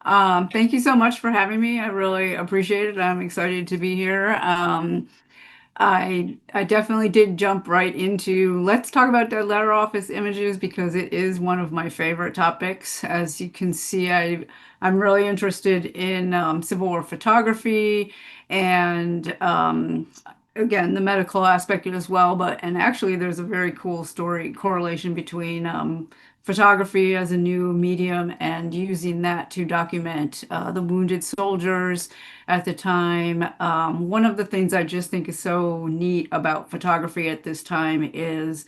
Thank you so much for having me. I really appreciate it. I'm excited to be here. I definitely did jump right into let's talk about dead letter office images because it is one of my favorite topics. As you can see, I'm really interested in Civil War photography and again the medical aspect as well. But and actually, there's a very cool story correlation between photography as a new medium and using that to document the wounded soldiers at the time. One of the things I just think is so neat about photography at this time is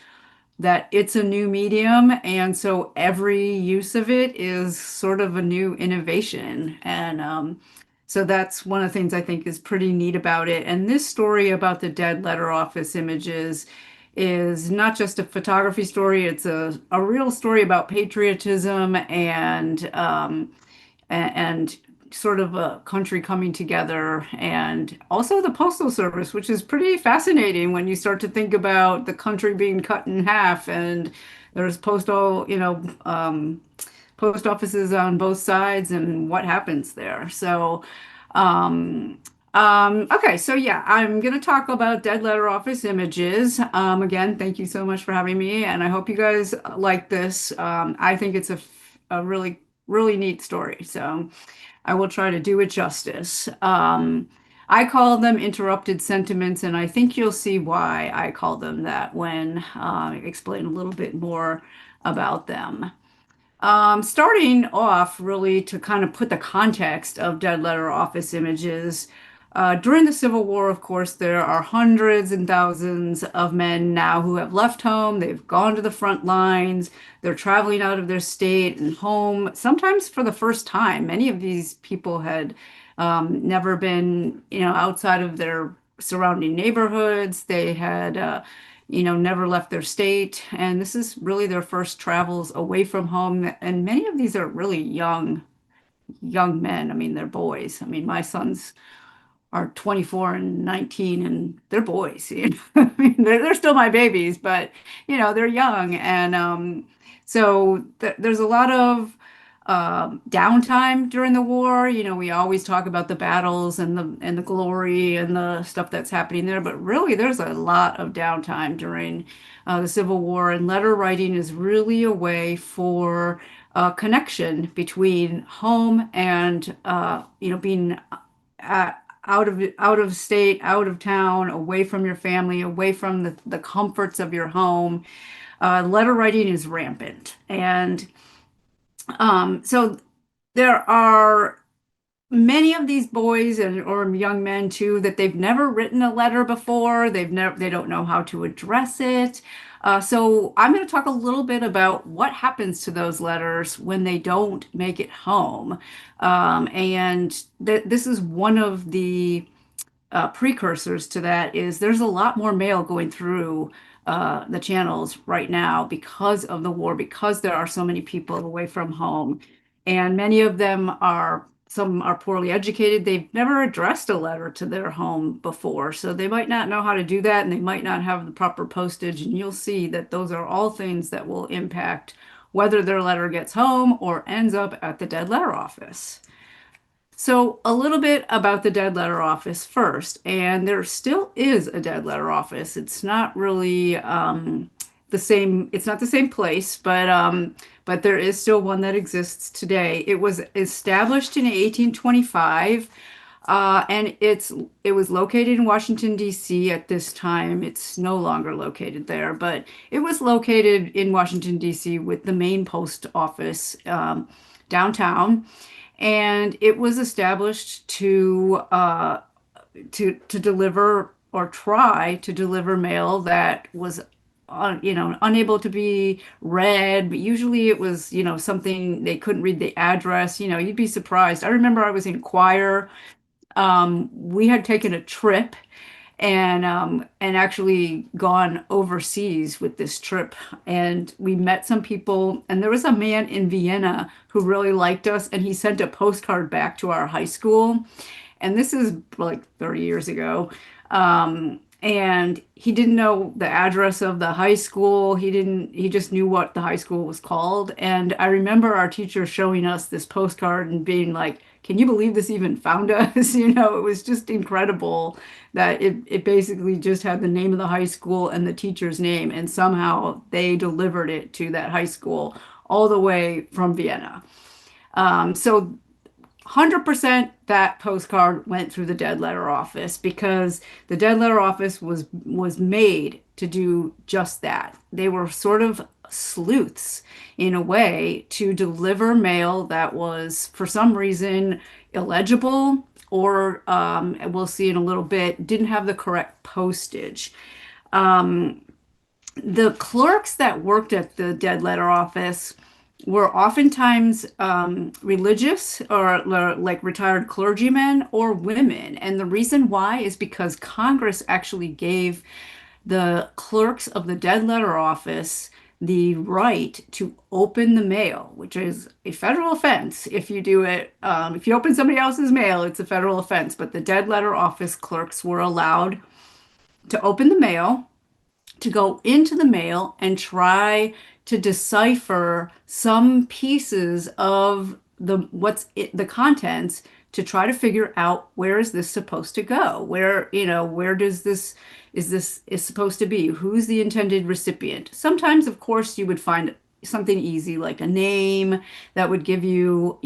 that it's a new medium, and so every use of it is sort of a new innovation. And so that's one of the things I think is pretty neat about it. And this story about the dead letter office images is not just a photography story, it's a real story about patriotism and sort of a country coming together, and also the postal service, which is pretty fascinating when you start to think about the country being cut in half and there's post offices on both sides and what happens there. Um, okay, so yeah, I'm going to talk about dead letter office images. Again, thank you so much for having me, and I hope you guys like this. I think it's a really, really neat story. So I will try to do it justice. I call them interrupted sentiments, and I think you'll see why I call them that when I explain a little bit more about them. Starting off, really, to kind of put the context of dead letter office images. During the Civil War, of course, there are hundreds and thousands of men now who have left home. They've gone to the front lines. They're traveling out of their state and home, sometimes for the first time. Many of these people had never been, outside of their surrounding neighborhoods. They had never left their state. And this is really their first travels away from home. And many of these are really young men. I mean, they're boys. I mean, my sons are 24 and 19 and they're boys. I mean, they're still my babies, but they're young. And so there's a lot of downtime during the war. We always talk about the battles and the glory and the stuff that's happening there, but really there's a lot of downtime during the Civil War, and letter writing is really a way for connection between home and being uh, out of state, out of town, away from your family, away from the comforts of your home. Letter writing is rampant, and so there are many of these boys and or young men too that they've never written a letter before. They don't know how to address it. So I'm going to talk a little bit about what happens to those letters when they don't make it home. And this is one of the precursors to that is there's a lot more mail going through the channels right now because of the war, because there are so many people away from home. And many of them some are poorly educated. They've never addressed a letter to their home before. So they might not know how to do that and they might not have the proper postage. And you'll see that those are all things that will impact whether their letter gets home or ends up at the dead letter office. So, a little bit about the dead letter office first, and there still is a dead letter office. It's not really the same. It's not the same place, but there is still one that exists today. It was established in 1825, and it was located in Washington, D.C. at this time. It's no longer located there, but it was located in Washington, D.C. with the main post office downtown, and it was established to deliver or try to deliver mail that was unable to be read, but usually it was something they couldn't read the address. You'd be surprised. I remember I was in choir. We had taken a trip and actually gone overseas with this trip, and we met some people, and there was a man in Vienna who really liked us, and he sent a postcard back to our high school, and this is like 30 years ago. and he didn't know the address of the high school. He just knew what the high school was called. And I remember our teacher showing us this postcard and being like, can you believe this even found us? It was just incredible that it basically just had the name of the high school and the teacher's name, and somehow they delivered it to that high school all the way from Vienna. So 100% that postcard went through the dead letter office because the dead letter office was made to do just that. They were sort of sleuths in a way to deliver mail that was for some reason illegible or we'll see in a little bit didn't have the correct postage. The clerks that worked at the dead letter office were oftentimes religious or like retired clergymen or women. And the reason why is because Congress actually gave the clerks of the dead letter office the right to open the mail, which is a federal offense if you do it. If you open somebody else's mail, it's a federal offense. But the dead letter office clerks were allowed to open the mail, to go into the mail and try to decipher some pieces of the contents to try to figure out where is this supposed to go? Where does this is supposed to be? Who's the intended recipient? Sometimes, of course, you would find something easy like a name that would give you,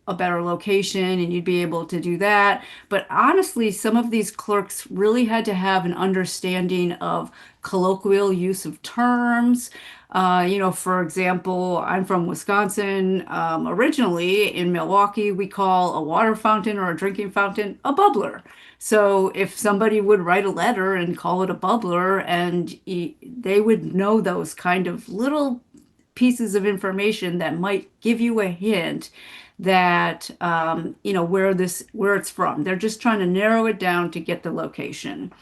a better location and you'd be able to do that. But honestly, some of these clerks really had to have an understanding of colloquial use of terms. For example, I'm from Wisconsin. Originally in Milwaukee, we call a water fountain or a drinking fountain a bubbler. So if somebody would write a letter and call it a bubbler, and they would know those kind of little pieces of information that might give you a hint that where it's from. They're just trying to narrow it down to get the location.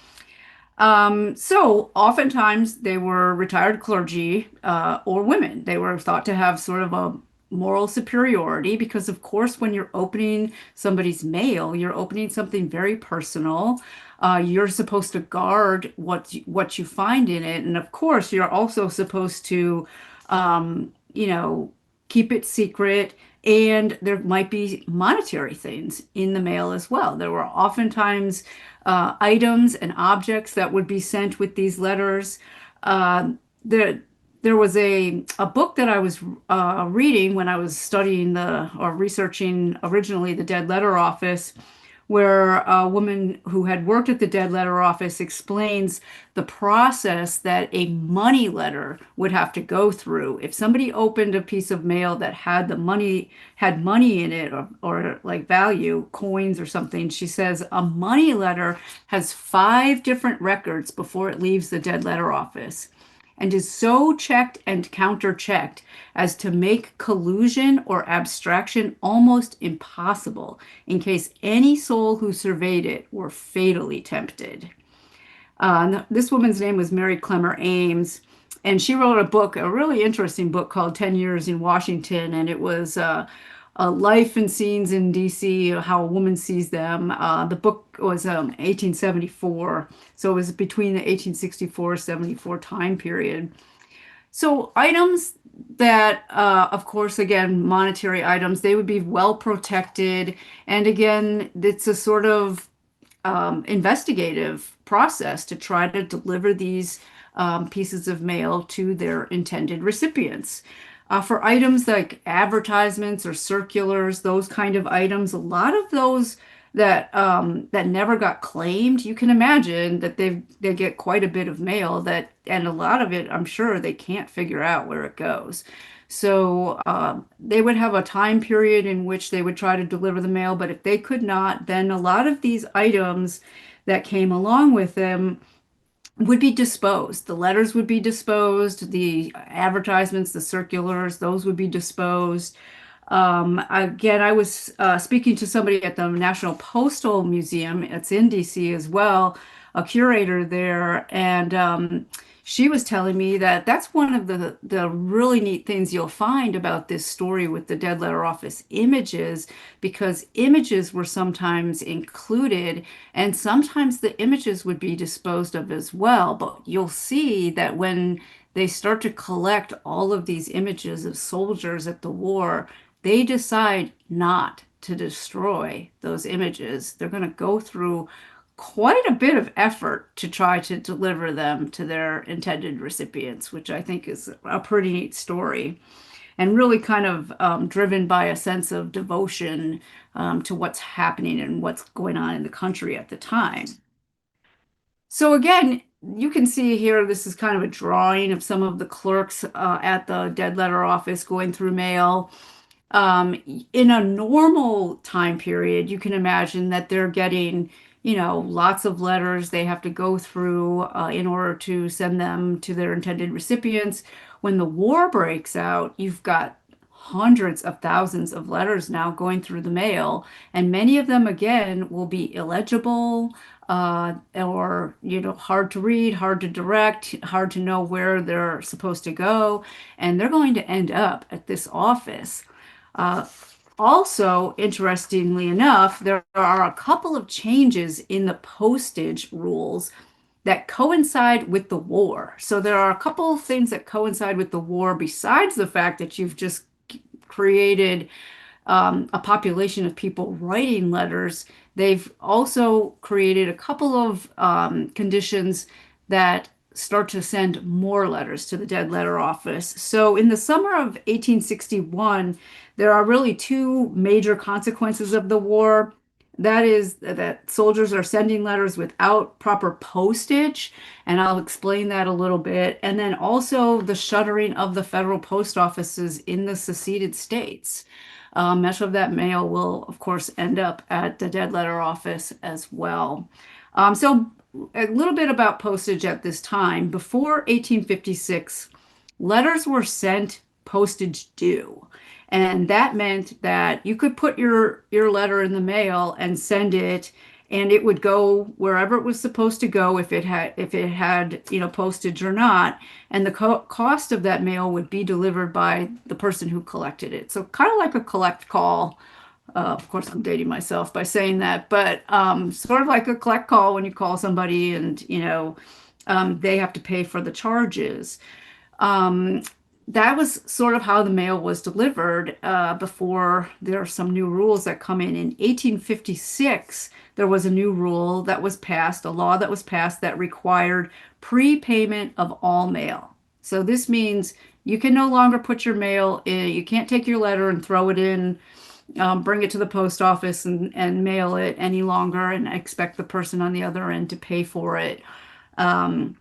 So oftentimes they were retired clergy or women. They were thought to have sort of a moral superiority because, of course, when you're opening somebody's mail, you're opening something very personal. You're supposed to guard what you find in it, and of course, you're also supposed to, you know, keep it secret. And there might be monetary things in the mail as well. There were oftentimes items and objects that would be sent with these letters. Uh, there, there was a book that I was reading when I was studying or researching originally the Dead Letter Office, where a woman who had worked at the Dead Letter Office explains the process that a money letter would have to go through. If somebody opened a piece of mail that had money in it or like value, coins or something, she says a money letter has 5 different records before it leaves the Dead Letter Office and is so checked and counter-checked as to make collusion or abstraction almost impossible in case any soul who surveyed it were fatally tempted. This woman's name was Mary Clemmer Ames, and she wrote a book, a really interesting book called 10 Years in Washington, and it was a life and scenes in DC, how a woman sees them. The book was 1874, so it was between the 1864-74 time period. So items that, of course, again, monetary items, they would be well protected. And again, it's a sort of investigative process to try to deliver these pieces of mail to their intended recipients. For items like advertisements or circulars, those kind of items, a lot of those that never got claimed, you can imagine that they get quite a bit of mail and a lot of it, I'm sure they can't figure out where it goes. So they would have a time period in which they would try to deliver the mail, but if they could not, then a lot of these items that came along with them would be disposed. The letters would be disposed, the advertisements, the circulars, those would be disposed. Again, I was speaking to somebody at the National Postal Museum. It's in DC as well. a curator there, and she was telling me that that's one of the really neat things you'll find about this story with the dead letter office images, because images were sometimes included, and sometimes the images would be disposed of as well. But you'll see that when they start to collect all of these images of soldiers at the war, they decide not to destroy those images. They're going to go through quite a bit of effort to try to deliver them to their intended recipients, which I think is a pretty neat story and really kind of driven by a sense of devotion to what's happening and what's going on in the country at the time. So again, you can see here, this is kind of a drawing of some of the clerks at the dead letter office going through mail. Um, in a normal time period, you can imagine that they're getting, lots of letters they have to go through in order to send them to their intended recipients. When the war breaks out, you've got hundreds of thousands of letters now going through the mail, and many of them, again, will be illegible, or, hard to read, hard to direct, hard to know where they're supposed to go, and they're going to end up at this office. Uh, Also, interestingly enough, there are a couple of changes in the postage rules that coincide with the war. So there are a couple of things that coincide with the war besides the fact that you've just created a population of people writing letters. They've also created a couple of conditions that start to send more letters to the dead letter office. So in the summer of 1861, there are really two major consequences of the war. That is that soldiers are sending letters without proper postage, and I'll explain that a little bit. And then also the shuttering of the federal post offices in the seceded states. Much of that mail will, of course, end up at the dead letter office as well. So, a little bit about postage at this time. Before 1856, letters were sent postage due. And that meant that you could put your letter in the mail and send it, and it would go wherever it was supposed to go if it had postage or not, and the cost of that mail would be delivered by the person who collected it. So kind of like a collect call. Of course, I'm dating myself by saying that, but sort of like a collect call when you call somebody and they have to pay for the charges. Um, that was sort of how the mail was delivered before there are some new rules that come in. In 1856, there was a new rule that was passed, a law that was passed that required prepayment of all mail. So this means you can no longer put your mail in, you can't take your letter and throw it in, bring it to the post office and mail it any longer and expect the person on the other end to pay for it. Um,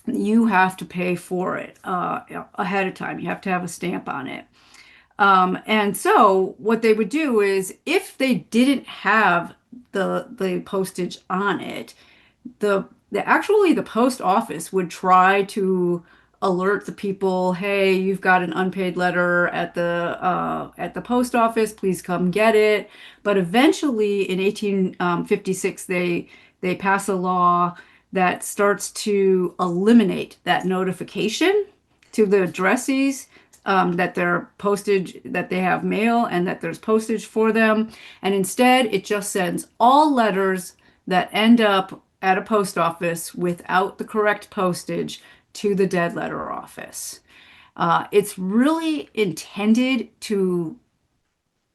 you have to pay for it ahead of time. You have to have a stamp on it. And so what they would do is if they didn't have the postage on it, the post office would try to alert the people, hey, you've got an unpaid letter at the post office, please come get it. But eventually in 1856 they pass a law that starts to eliminate that notification to the addressees, that they're postage, that they have mail and that there's postage for them. And instead, it just sends all letters that end up at a post office without the correct postage to the dead letter office. It's really intended to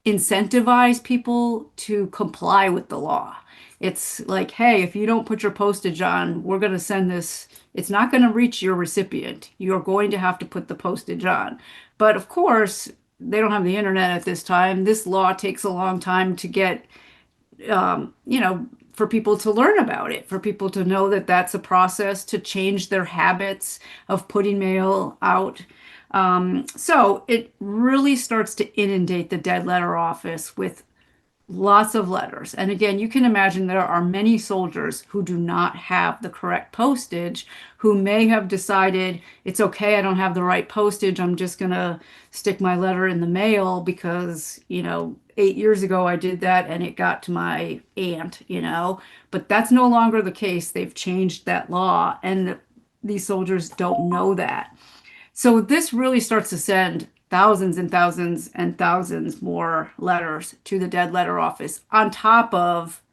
incentivize people to comply with the law. It's like, hey, if you don't put your postage on, we're going to send this. It's not going to reach your recipient. You're going to have to put the postage on. But of course, they don't have the internet at this time. This law takes a long time to get, for people to learn about it, for people to know that that's a process to change their habits of putting mail out. So it really starts to inundate the dead letter office with Lots of letters. And again, you can imagine there are many soldiers who do not have the correct postage, who may have decided it's okay, I don't have the right postage. I'm just going to stick my letter in the mail because, 8 years ago I did that and it got to my aunt. But that's no longer the case. They've changed that law, and these soldiers don't know that. So this really starts to send thousands and thousands and thousands more letters to the dead letter office on top of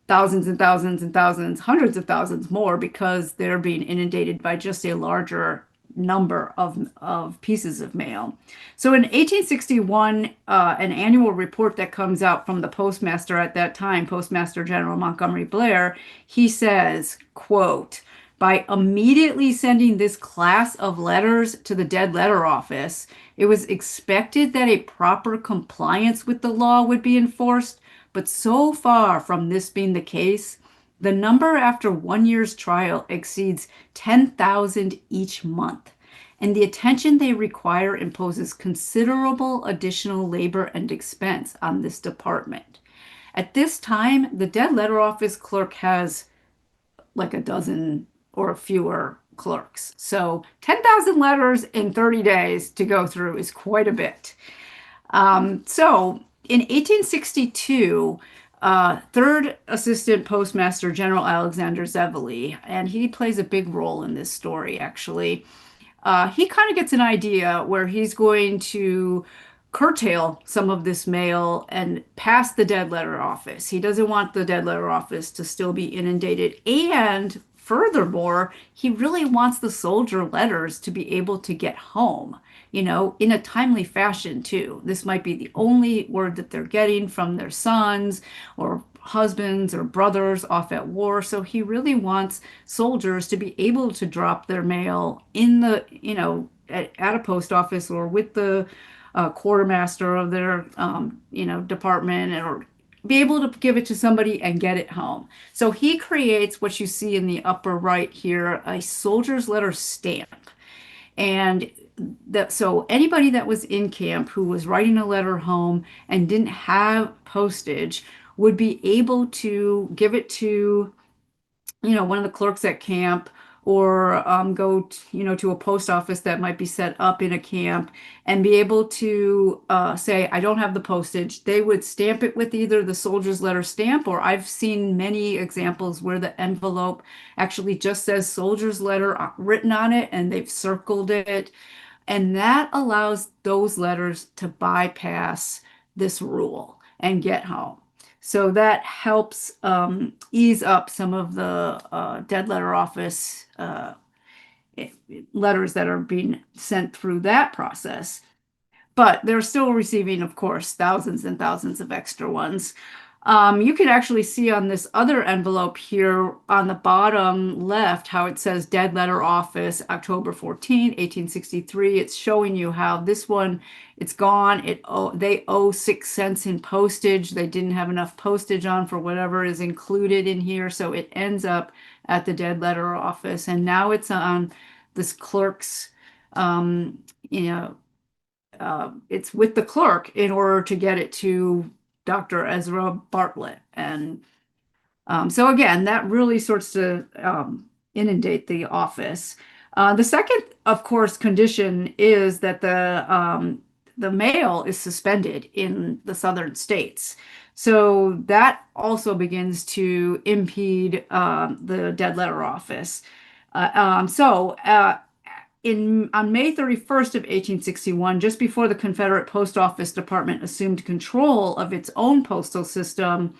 thousands and thousands and thousands, hundreds of thousands more because they're being inundated by just a larger number of pieces of mail. So in 1861, an annual report that comes out from the postmaster at that time, Postmaster General Montgomery Blair, he says, quote, by immediately sending this class of letters to the dead letter office, it was expected that a proper compliance with the law would be enforced, but so far from this being the case, the number after 1 year's trial exceeds 10,000 each month, and the attention they require imposes considerable additional labor and expense on this department. At this time, the dead letter office clerk has like a dozen or fewer clerks. So 10,000 letters in 30 days to go through is quite a bit. So in 1862, third assistant postmaster General Alexander Zevely, and he plays a big role in this story actually. He kind of gets an idea where he's going to curtail some of this mail and pass the dead letter office. He doesn't want the dead letter office to still be inundated. And furthermore, he really wants the soldier letters to be able to get home, in a timely fashion too. This might be the only word that they're getting from their sons or husbands or brothers off at war. So he really wants soldiers to be able to drop their mail in the, at a post office or with the quartermaster of their, department, or be able to give it to somebody and get it home. So he creates what you see in the upper right here, a soldier's letter stamp. And so anybody that was in camp who was writing a letter home and didn't have postage would be able to give it to, one of the clerks at camp, or go to a post office that might be set up in a camp and be able to say, I don't have the postage. They would stamp it with either the soldier's letter stamp, or I've seen many examples where the envelope actually just says soldier's letter written on it and they've circled it. And that allows those letters to bypass this rule and get home. So that helps ease up some of the dead letter office letters that are being sent through that process. But they're still receiving, of course, thousands and thousands of extra ones. You can actually see on this other envelope here on the bottom left how it says Dead Letter Office, October 14, 1863. It's showing you how this one, it's gone. They owe 6 cents in postage. They didn't have enough postage on for whatever is included in here. So it ends up at the Dead Letter Office. And now it's on this clerk's, it's with the clerk in order to get it to Dr. Ezra Bartlett. And so again, that really starts to inundate the office. The second, of course, condition is that the mail is suspended in the southern states. So that also begins to impede the dead letter office. On May 31st of 1861, just before the Confederate Post Office Department assumed control of its own postal system,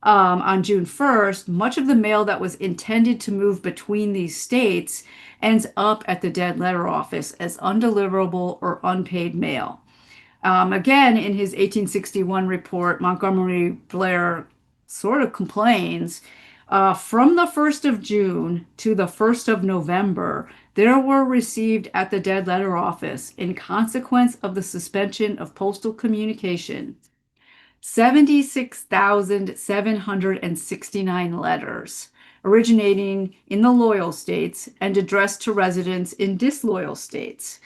on June 1st, much of the mail that was intended to move between these states ends up at the dead letter office as undeliverable or unpaid mail. Again, in his 1861 report, Montgomery Blair sort of complains, from the 1st of June to the 1st of November, there were received at the dead letter office, in consequence of the suspension of postal communication, 76,769 letters originating in the loyal states and addressed to residents in disloyal states.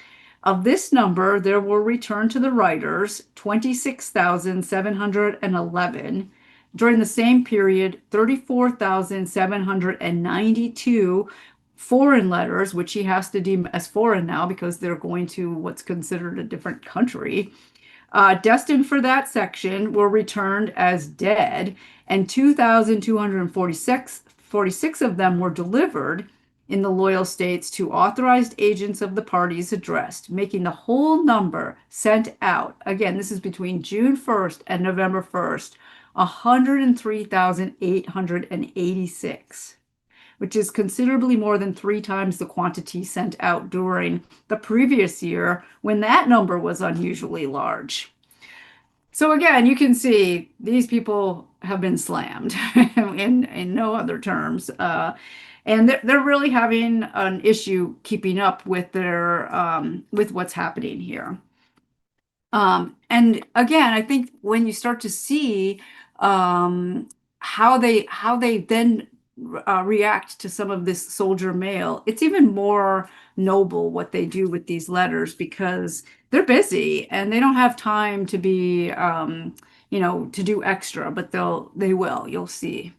Of this number, there were returned to the writers 26,711. During the same period, 34,792 foreign letters, which he has to deem as foreign now because they're going to what's considered a different country, destined for that section, were returned as dead, and 2,246 of them were delivered in the loyal states to authorized agents of the parties addressed, making the whole number sent out. Again, this is between June 1st and November 1st, 103,886, which is considerably more than three times the quantity sent out during the previous year when that number was unusually large. So again, you can see these people have been slammed in no other terms. And they're really having an issue keeping up with their with what's happening here. And again, I think when you start to see how they then react to some of this soldier mail, it's even more noble what they do with these letters because they're busy and they don't have time to be to do extra, but they will, you'll see.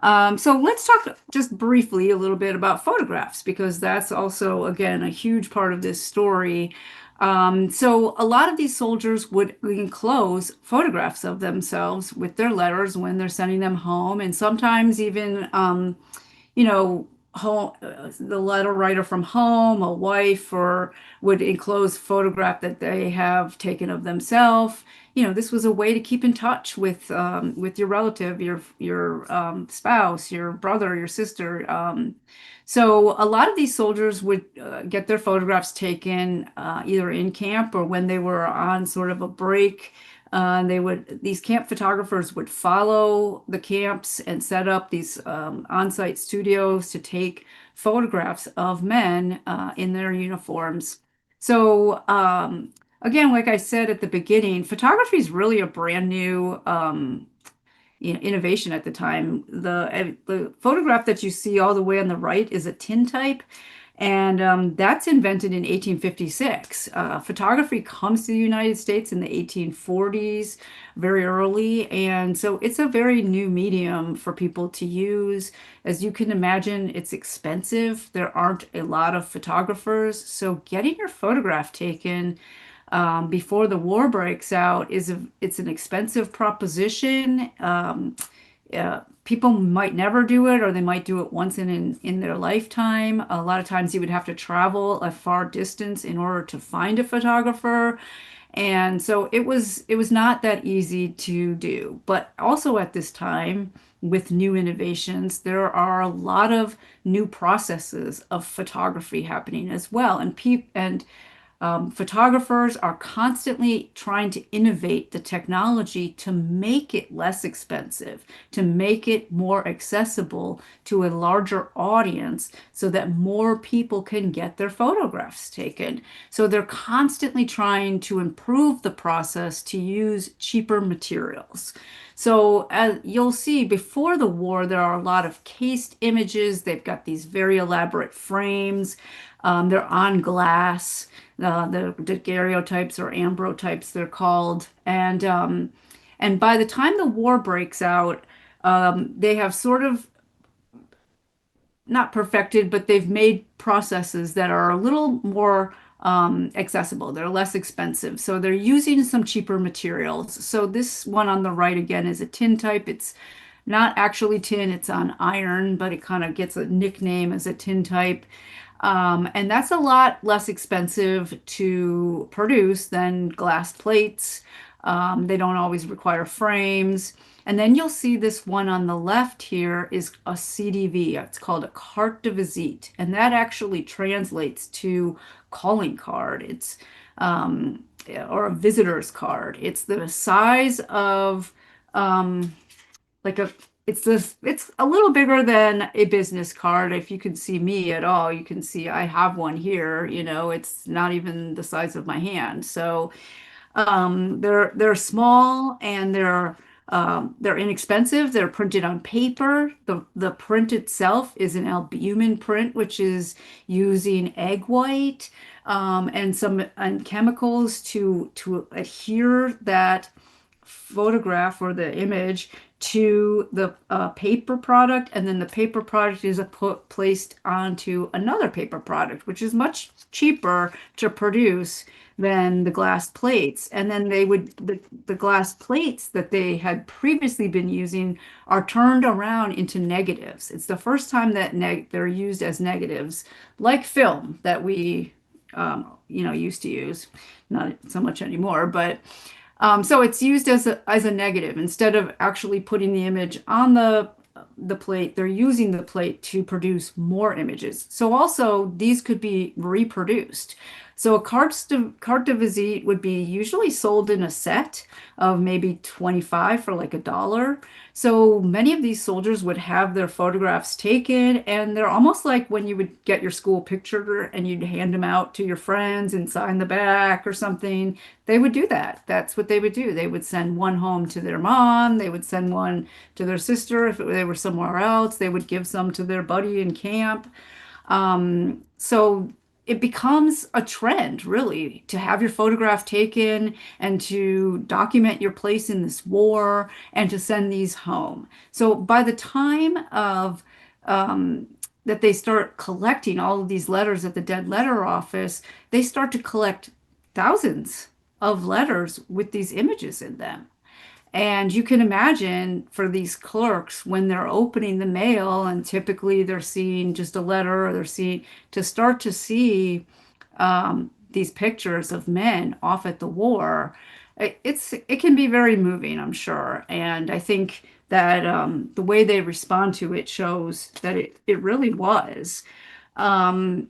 So let's talk just briefly a little bit about photographs because that's also, again, a huge part of this story. So a lot of these soldiers would enclose photographs of themselves with their letters when they're sending them home, and sometimes even home, the letter writer from home, a wife, or would enclose photograph that they have taken of themselves. This was a way to keep in touch with your relative, your spouse, your brother, your sister. So a lot of these soldiers would get their photographs taken either in camp or when they were on sort of a break. These camp photographers would follow the camps and set up these on-site studios to take photographs of men in their uniforms. So, again, like I said at the beginning, photography is really a brand new innovation at the time. The photograph that you see all the way on the right is a tintype, and that's invented in 1856. Photography comes to the United States in the 1840s, very early, and so it's a very new medium for people to use. As you can imagine, it's expensive. There aren't a lot of photographers, so getting your photograph taken before the war breaks out it's an expensive proposition. People might never do it, or they might do it once in their lifetime. A lot of times you would have to travel a far distance in order to find a photographer. And so it was not that easy to do. But also at this time, with new innovations, there are a lot of new processes of photography happening as well. And photographers are constantly trying to innovate the technology to make it less expensive, to make it more accessible to a larger audience so that more people can get their photographs taken. So they're constantly trying to improve the process to use cheaper materials. So as you'll see, before the war, there are a lot of cased images. They've got these very elaborate frames. They're on glass. The daguerreotypes or ambrotypes, they're called. And by the time the war breaks out, they have sort of not perfected, but they've made processes that are a little more accessible. They're less expensive. So they're using some cheaper materials. So this one on the right again is a tintype. It's not actually tin, it's on iron, but it kind of gets a nickname as a tintype. And that's a lot less expensive to produce than glass plates. They don't always require frames. And then you'll see this one on the left here is a CDV. It's called a carte de visite. And that actually translates to calling card. It's or a visitor's card. It's the size of like a it's a little bigger than a business card. If you can see me at all, you can see I have one here. It's not even the size of my hand. So they're small and they're They're inexpensive. They're printed on paper. The print itself is an albumin print, which is using egg white and some and chemicals to adhere that photograph or the image to the paper product, and then the paper product is placed onto another paper product, which is much cheaper to produce than the glass plates. And then the glass plates that they had previously been using are turned around into negatives. It's the first time that they're used as negatives, like film that we used to use, not so much anymore, but so it's used as a negative instead of actually putting the image on the plate. They're using the plate to produce more images. So also these could be reproduced. So a carte de visite would be usually sold in a set of maybe 25 for like $1. So many of these soldiers would have their photographs taken, and they're almost like when you would get your school picture and you'd hand them out to your friends and sign the back or something. They would do that. That's what they would do. They would send one home to their mom. They would send one to their sister if they were somewhere else. They would give some to their buddy in camp. So it becomes a trend, really, to have your photograph taken and to document your place in this war and to send these home. So by the time of that they start collecting all of these letters at the dead letter office, they start to collect thousands of letters with these images in them. And you can imagine for these clerks when they're opening the mail and typically they're seeing just a letter or they're seeing to start to see these pictures of men off at the war. It can be very moving, I'm sure. And I think that the way they respond to it shows that it really was. Um,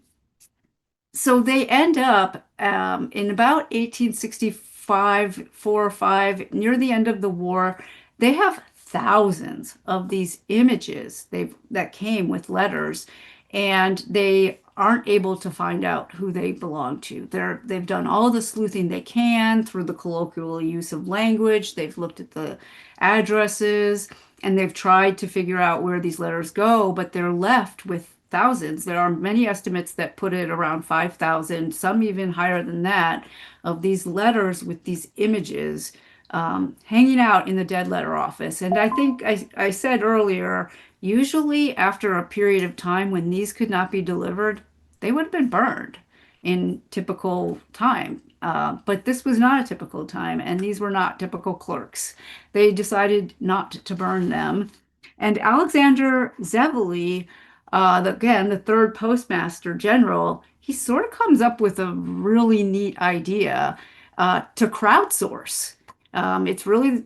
so they end up in about 1865, 4 or 5, near the end of the war. They have thousands of these images that came with letters, and they aren't able to find out who they belong to. They've done all the sleuthing they can through the colloquial use of language. They've looked at the addresses and they've tried to figure out where these letters go, but they're left with thousands. There are many estimates that put it around 5,000, some even higher than that, of these letters with these images hanging out in the dead letter office. And I think I said earlier, usually after a period of time when these could not be delivered, they would have been burned in typical time. But this was not a typical time, and these were not typical clerks. They decided not to burn them. And Alexander Zevely, again, the third postmaster general, he sort of comes up with a really neat idea to crowdsource. It's really,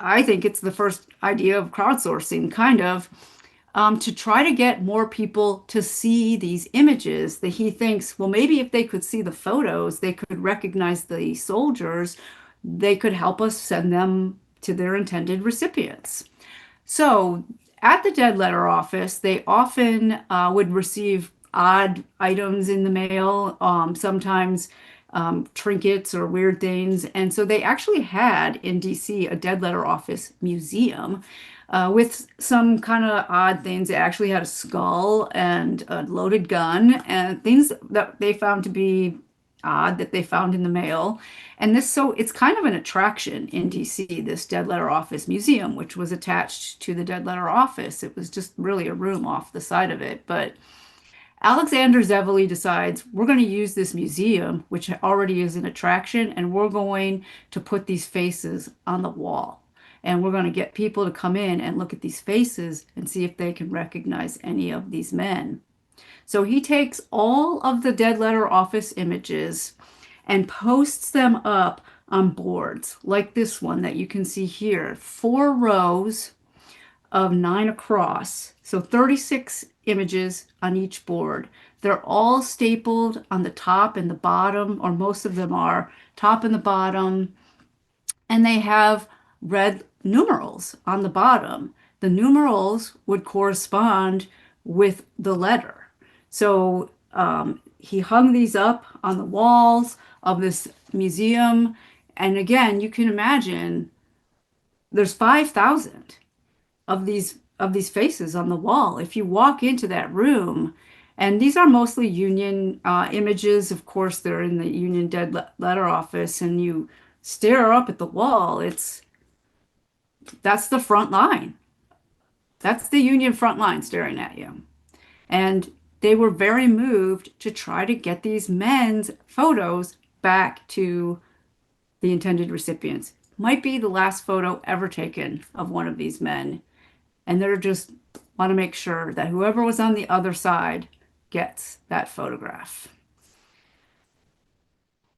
I think it's the first idea of crowdsourcing, kind of, to try to get more people to see these images that he thinks, well, maybe if they could see the photos, they could recognize the soldiers, they could help us send them to their intended recipients. So at the dead letter office, they often would receive odd items in the mail, sometimes trinkets or weird things. And so they actually had in DC a dead letter office museum with some kind of odd things. It actually had a skull and a loaded gun and things that they found to be odd that they found in the mail. And so it's kind of an attraction in DC, this dead letter office museum, which was attached to the dead letter office. It was just really a room off the side of it. But Alexander Zevely decides we're going to use this museum, which already is an attraction, and we're going to put these faces on the wall. And we're going to get people to come in and look at these faces and see if they can recognize any of these men. So he takes all of the dead letter office images and posts them up on boards like this one that you can see here, 4 rows of 9 across. So 36 images on each board. They're all stapled on the top and the bottom, or most of them are top and the bottom, and they have red numerals on the bottom. The numerals would correspond with the letter. So he hung these up on the walls of this museum. And again, you can imagine there's 5,000 of these faces on the wall. If you walk into that room, and these are mostly Union images, of course, they're in the Union letter office, and you stare up at the wall. That's the front line. That's the Union front line staring at you. And they were very moved to try to get these men's photos back to the intended recipients. Might be the last photo ever taken of one of these men. And they're just want to make sure that whoever was on the other side gets that photograph.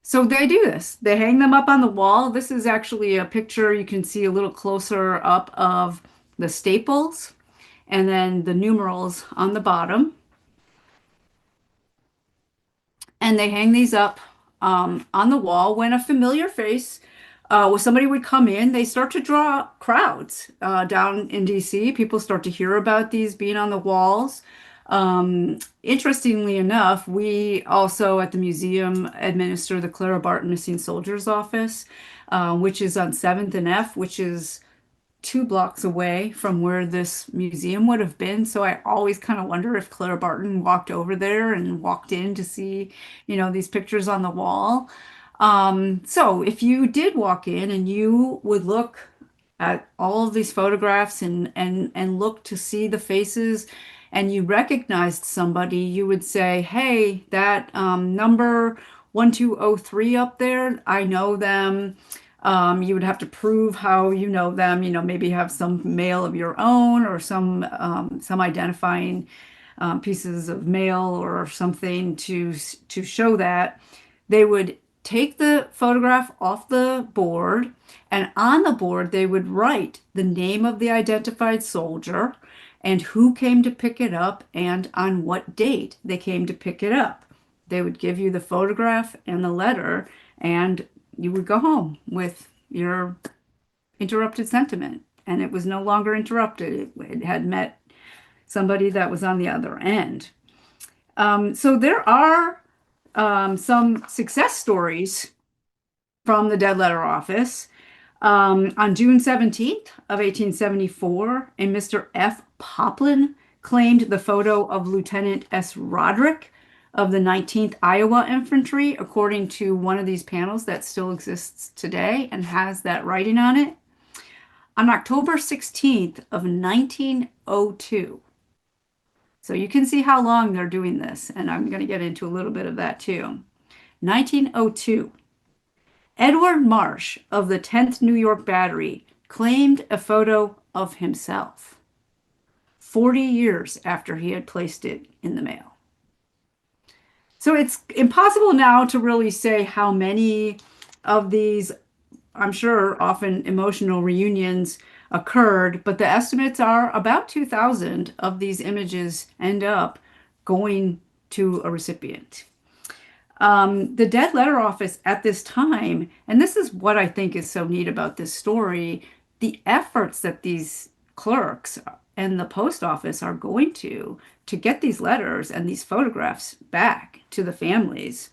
So they do this. They hang them up on the wall. This is actually a picture you can see a little closer up of the staples and then the numerals on the bottom. And they hang these up on the wall. When a familiar face, when somebody would come in, they start to draw crowds down in DC. People start to hear about these being on the walls. Interestingly enough, we also at the museum administer the Clara Barton Missing Soldiers Office, which is on 7th and F, which is 2 blocks away from where this museum would have been. So I always kind of wonder if Clara Barton walked over there and walked in to see, these pictures on the wall. So if you did walk in and you would look at all of these photographs and look to see the faces and you recognized somebody, you would say, hey, that number 1203 up there, I know them. You would have to prove how you know them, maybe have some mail of your own or some identifying pieces of mail or something to show that. They would take the photograph off the board, and on the board they would write the name of the identified soldier and who came to pick it up and on what date they came to pick it up. They would give you the photograph and the letter, and you would go home with your interrupted sentiment, and it was no longer interrupted. It had met somebody that was on the other end. So there are some success stories from the Dead Letter Office. On June 17th of 1874, a Mr. F. Poplin claimed the photo of Lieutenant S. Roderick of the 19th Iowa Infantry, according to one of these panels that still exists today and has that writing on it. On October 16th of 1902, so you can see how long they're doing this, and I'm going to get into a little bit of that too. 1902, Edward Marsh of the 10th New York Battery claimed a photo of himself 40 years after he had placed it in the mail. So it's impossible now to really say how many of these, I'm sure, often emotional reunions occurred, but the estimates are about 2,000 of these images end up going to a recipient. The Dead Letter Office at this time, and this is what I think is so neat about this story, the efforts that these clerks and the post office are going to get these letters and these photographs back to the families.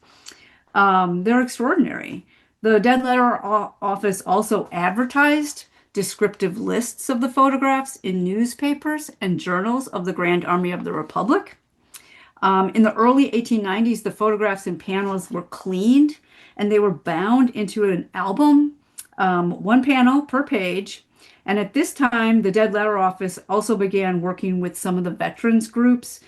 They're extraordinary. The Dead Letter Office also advertised descriptive lists of the photographs in newspapers and journals of the Grand Army of the Republic. In the early 1890s, the photographs and panels were cleaned and they were bound into an album, one panel per page. And at this time, the Dead Letter Office also began working with some of the veterans groups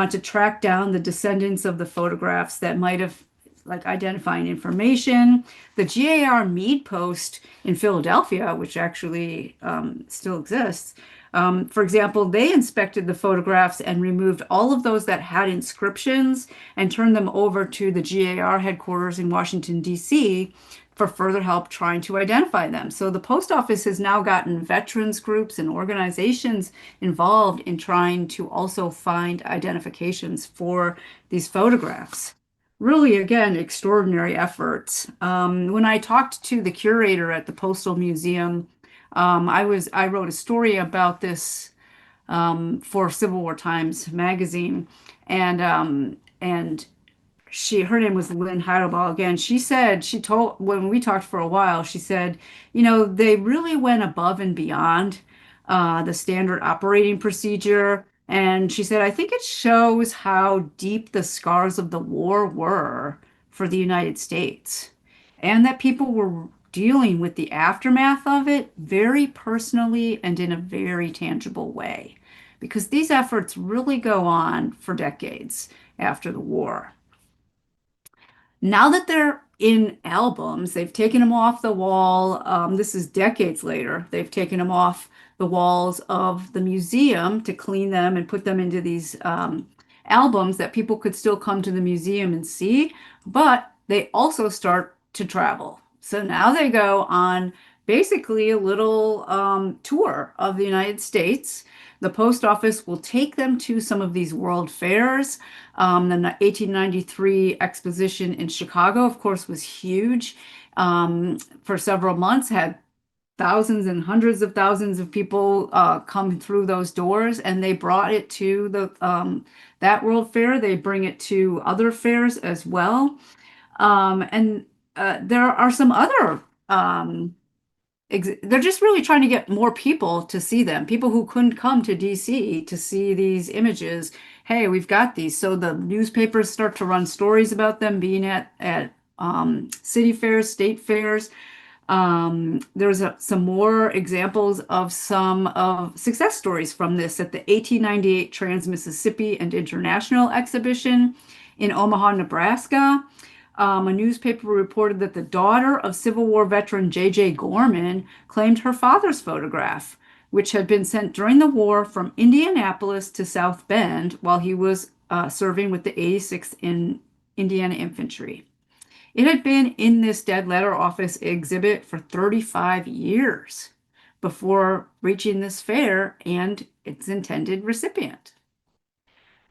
to track down the descendants of the photographs that might have, like, identifying information. The GAR Mead Post in Philadelphia, which actually still exists, for example, they inspected the photographs and removed all of those that had inscriptions and turned them over to the GAR headquarters in Washington, D.C., for further help trying to identify them. So the post office has now gotten veterans groups and organizations involved in trying to also find identifications for these photographs. Really, again, extraordinary efforts. When I talked to the curator at the Postal Museum, I wrote a story about this for Civil War Times magazine, and her name was Lynn Heidelbaugh again. She told, when we talked for a while, she said, they really went above and beyond the standard operating procedure. And she said, I think it shows how deep the scars of the war were for the United States, and that people were dealing with the aftermath of it very personally and in a very tangible way, because these efforts really go on for decades after the war. Now that they're in albums, they've taken them off the wall. This is decades later. They've taken them off the walls of the museum to clean them and put them into these albums that people could still come to the museum and see, but they also start to travel. So now they go on basically a little tour of the United States. The post office will take them to some of these world fairs. The 1893 exposition in Chicago, of course, was huge. For several months, had thousands and hundreds of thousands of people come through those doors, and they brought it to the that World Fair. They bring it to other fairs as well. And there are some other they're just really trying to get more people to see them, people who couldn't come to DC to see these images. Hey, we've got these. So the newspapers start to run stories about them being at city fairs, state fairs. There's some more examples of some of success stories from this at the 1898 Trans-Mississippi and International Exhibition in Omaha, Nebraska. A newspaper reported that the daughter of Civil War veteran J.J. Gorman claimed her father's photograph, which had been sent during the war from Indianapolis to South Bend while he was serving with the 86th in Indiana Infantry. It had been in this dead letter office exhibit for 35 years before reaching this fair and its intended recipient.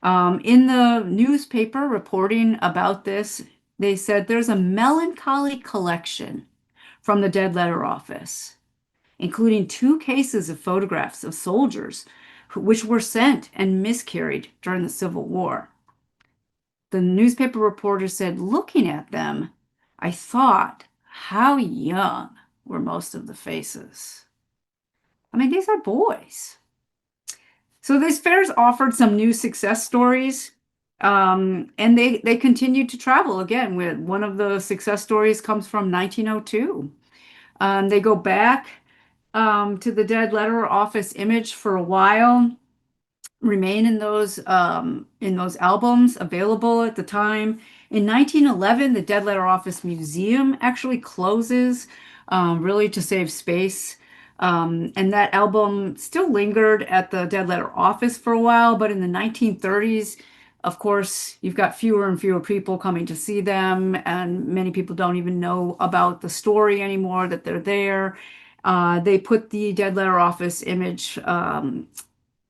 In the newspaper reporting about this, they said there's a melancholy collection from the dead letter office, including 2 cases of photographs of soldiers which were sent and miscarried during the Civil War. The newspaper reporter said, looking at them, I thought, how young were most of the faces? I mean, these are boys. So these fairs offered some new success stories, and they continued to travel again. With one of the success stories comes from 1902. They go back to the dead letter office image for a while, remain in those albums available at the time. In 1911, the Dead Letter Office Museum actually closes, really to save space. And that album still lingered at the Dead Letter Office for a while, but in the 1930s, of course, you've got fewer and fewer people coming to see them, and many people don't even know about the story anymore, that they're there. They put the Dead Letter Office image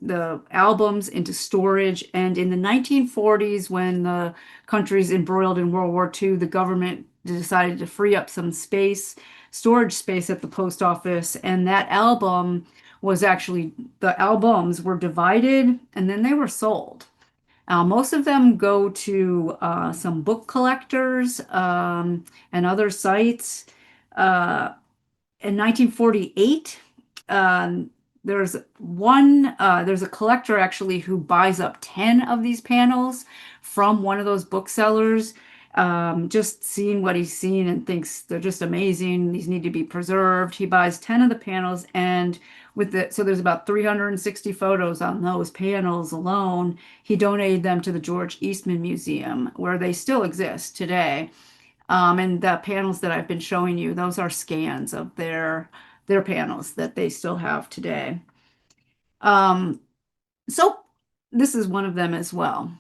the albums into storage. And in the 1940s, when the country's embroiled in World War II, the government decided to free up some storage space at the post office. And that album was actually, the albums were divided and then they were sold. Most of them go to some book collectors and other sites. In 1948, there's a collector actually who buys up 10 of these panels from one of those booksellers, just seeing what he's seen and thinks they're just amazing. These need to be preserved. He buys 10 of the panels, and so there's about 360 photos on those panels alone. He donated them to the George Eastman Museum, where they still exist today. And the panels that I've been showing you, those are scans of their panels that they still have today. So this is one of them as well.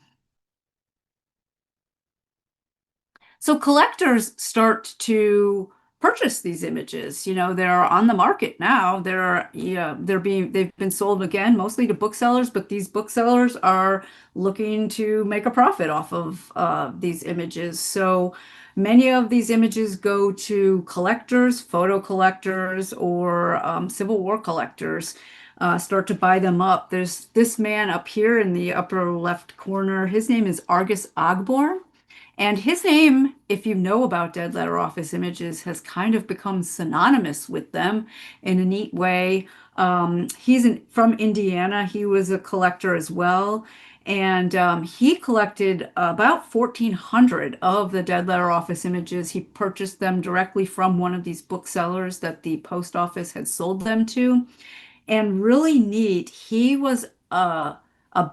So collectors start to purchase these images. They're on the market now. They've been sold again, mostly to booksellers, but these booksellers are looking to make a profit off of these images. So many of these images go to collectors, photo collectors, or Civil War collectors. Start to buy them up. There's this man up here in the upper left corner. His name is Argus Ogborn. And his name, if you know about dead letter office images, has kind of become synonymous with them in a neat way. From Indiana. He was a collector as well. And he collected about 1,400 of the dead letter office images. He purchased them directly from one of these booksellers that the post office had sold them to. And really neat, he was a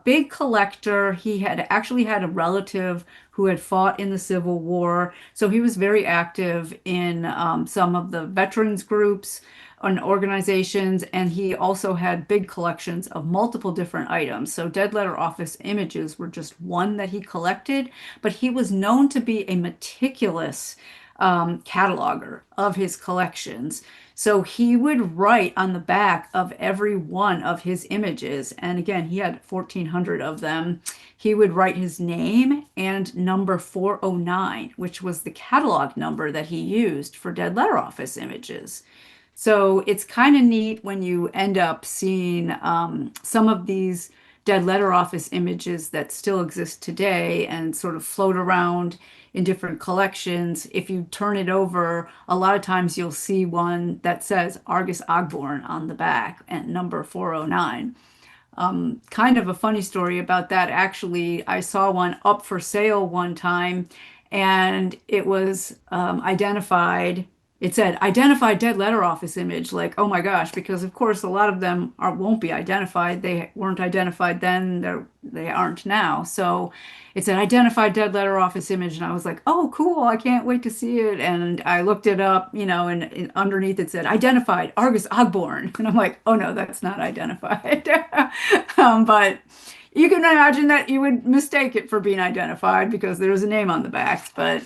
big collector. He had actually had a relative who had fought in the Civil War. So he was very active in some of the veterans groups and organizations. And he also had big collections of multiple different items. So dead letter office images were just one that he collected, but he was known to be a meticulous cataloger of his collections. So he would write on the back of every one of his images, and again, he had 1,400 of them. He would write his name and number 409, which was the catalog number that he used for dead letter office images. So it's kind of neat when you end up seeing some of these dead letter office images that still exist today and sort of float around in different collections. If you turn it over, a lot of times you'll see one that says Argus Ogborn on the back and number 409. Kind of a funny story about that. Actually, I saw one up for sale one time and it was identified. It said identified dead letter office image. Like, oh my gosh, because of course a lot of them won't be identified. They weren't identified then, they aren't now. So it said identified dead letter office image, and I was like, oh cool, I can't wait to see it. And I looked it up, and underneath it said identified Argus Ogborn. And I'm like, oh no, that's not identified. But you can imagine that you would mistake it for being identified because there's a name on the back. But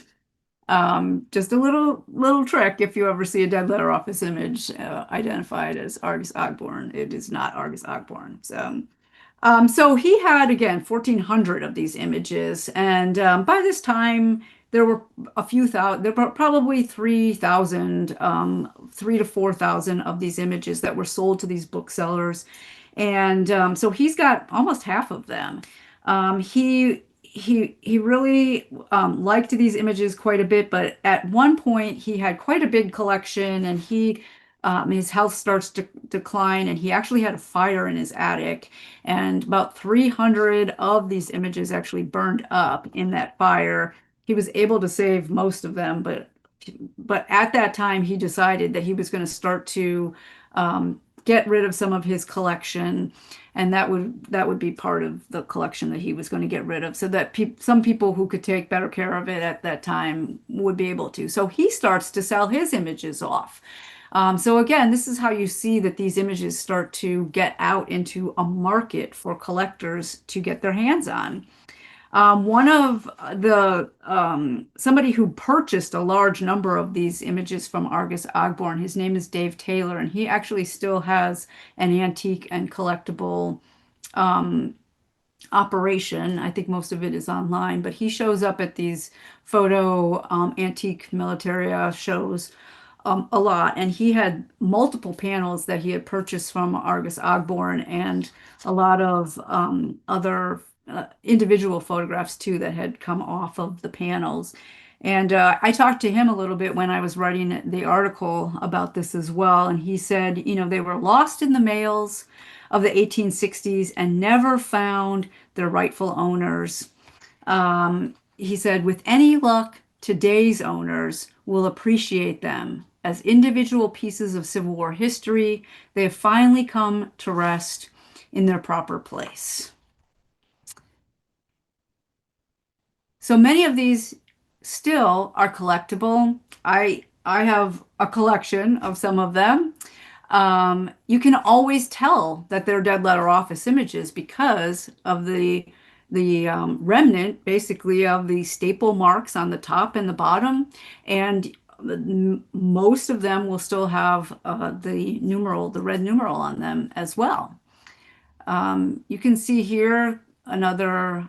just a little trick if you ever see a dead letter office image identified as Argus Ogborn, it is not Argus Ogborn. So he had again 1,400 of these images, and by this time there were a few thousand. There were probably 3,000, 3 to 4,000 of these images that were sold to these booksellers, and so he's got almost half of them. He really liked these images quite a bit, but at one point he had quite a big collection, and his health starts to decline, and he actually had a fire in his attic, and about 300 of these images actually burned up in that fire. He was able to save most of them, but at that time he decided that he was going to start to get rid of some of his collection, and that would be part of the collection that he was going to get rid of, so that some people who could take better care of it at that time would be able to. So he starts to sell his images off. So again, this is how you see that these images start to get out into a market for collectors to get their hands on. One of the somebody who purchased a large number of these images from Argus Ogborn, his name is Dave Taylor, and he actually still has an antique and collectible operation. I think most of it is online, but he shows up at these photo antique militaria shows a lot, and he had multiple panels that he had purchased from Argus Ogborn and a lot of other individual photographs too that had come off of the panels. And I talked to him a little bit when I was writing the article about this as well. And he said, they were lost in the mails of the 1860s and never found their rightful owners. He said, with any luck, today's owners will appreciate them. As individual pieces of Civil War history, they have finally come to rest in their proper place. So many of these still are collectible. I have a collection of some of them. You can always tell that they're dead letter office images because of the remnant, basically, of the staple marks on the top and the bottom, and most of them will still have the red numeral on them as well. You can see here another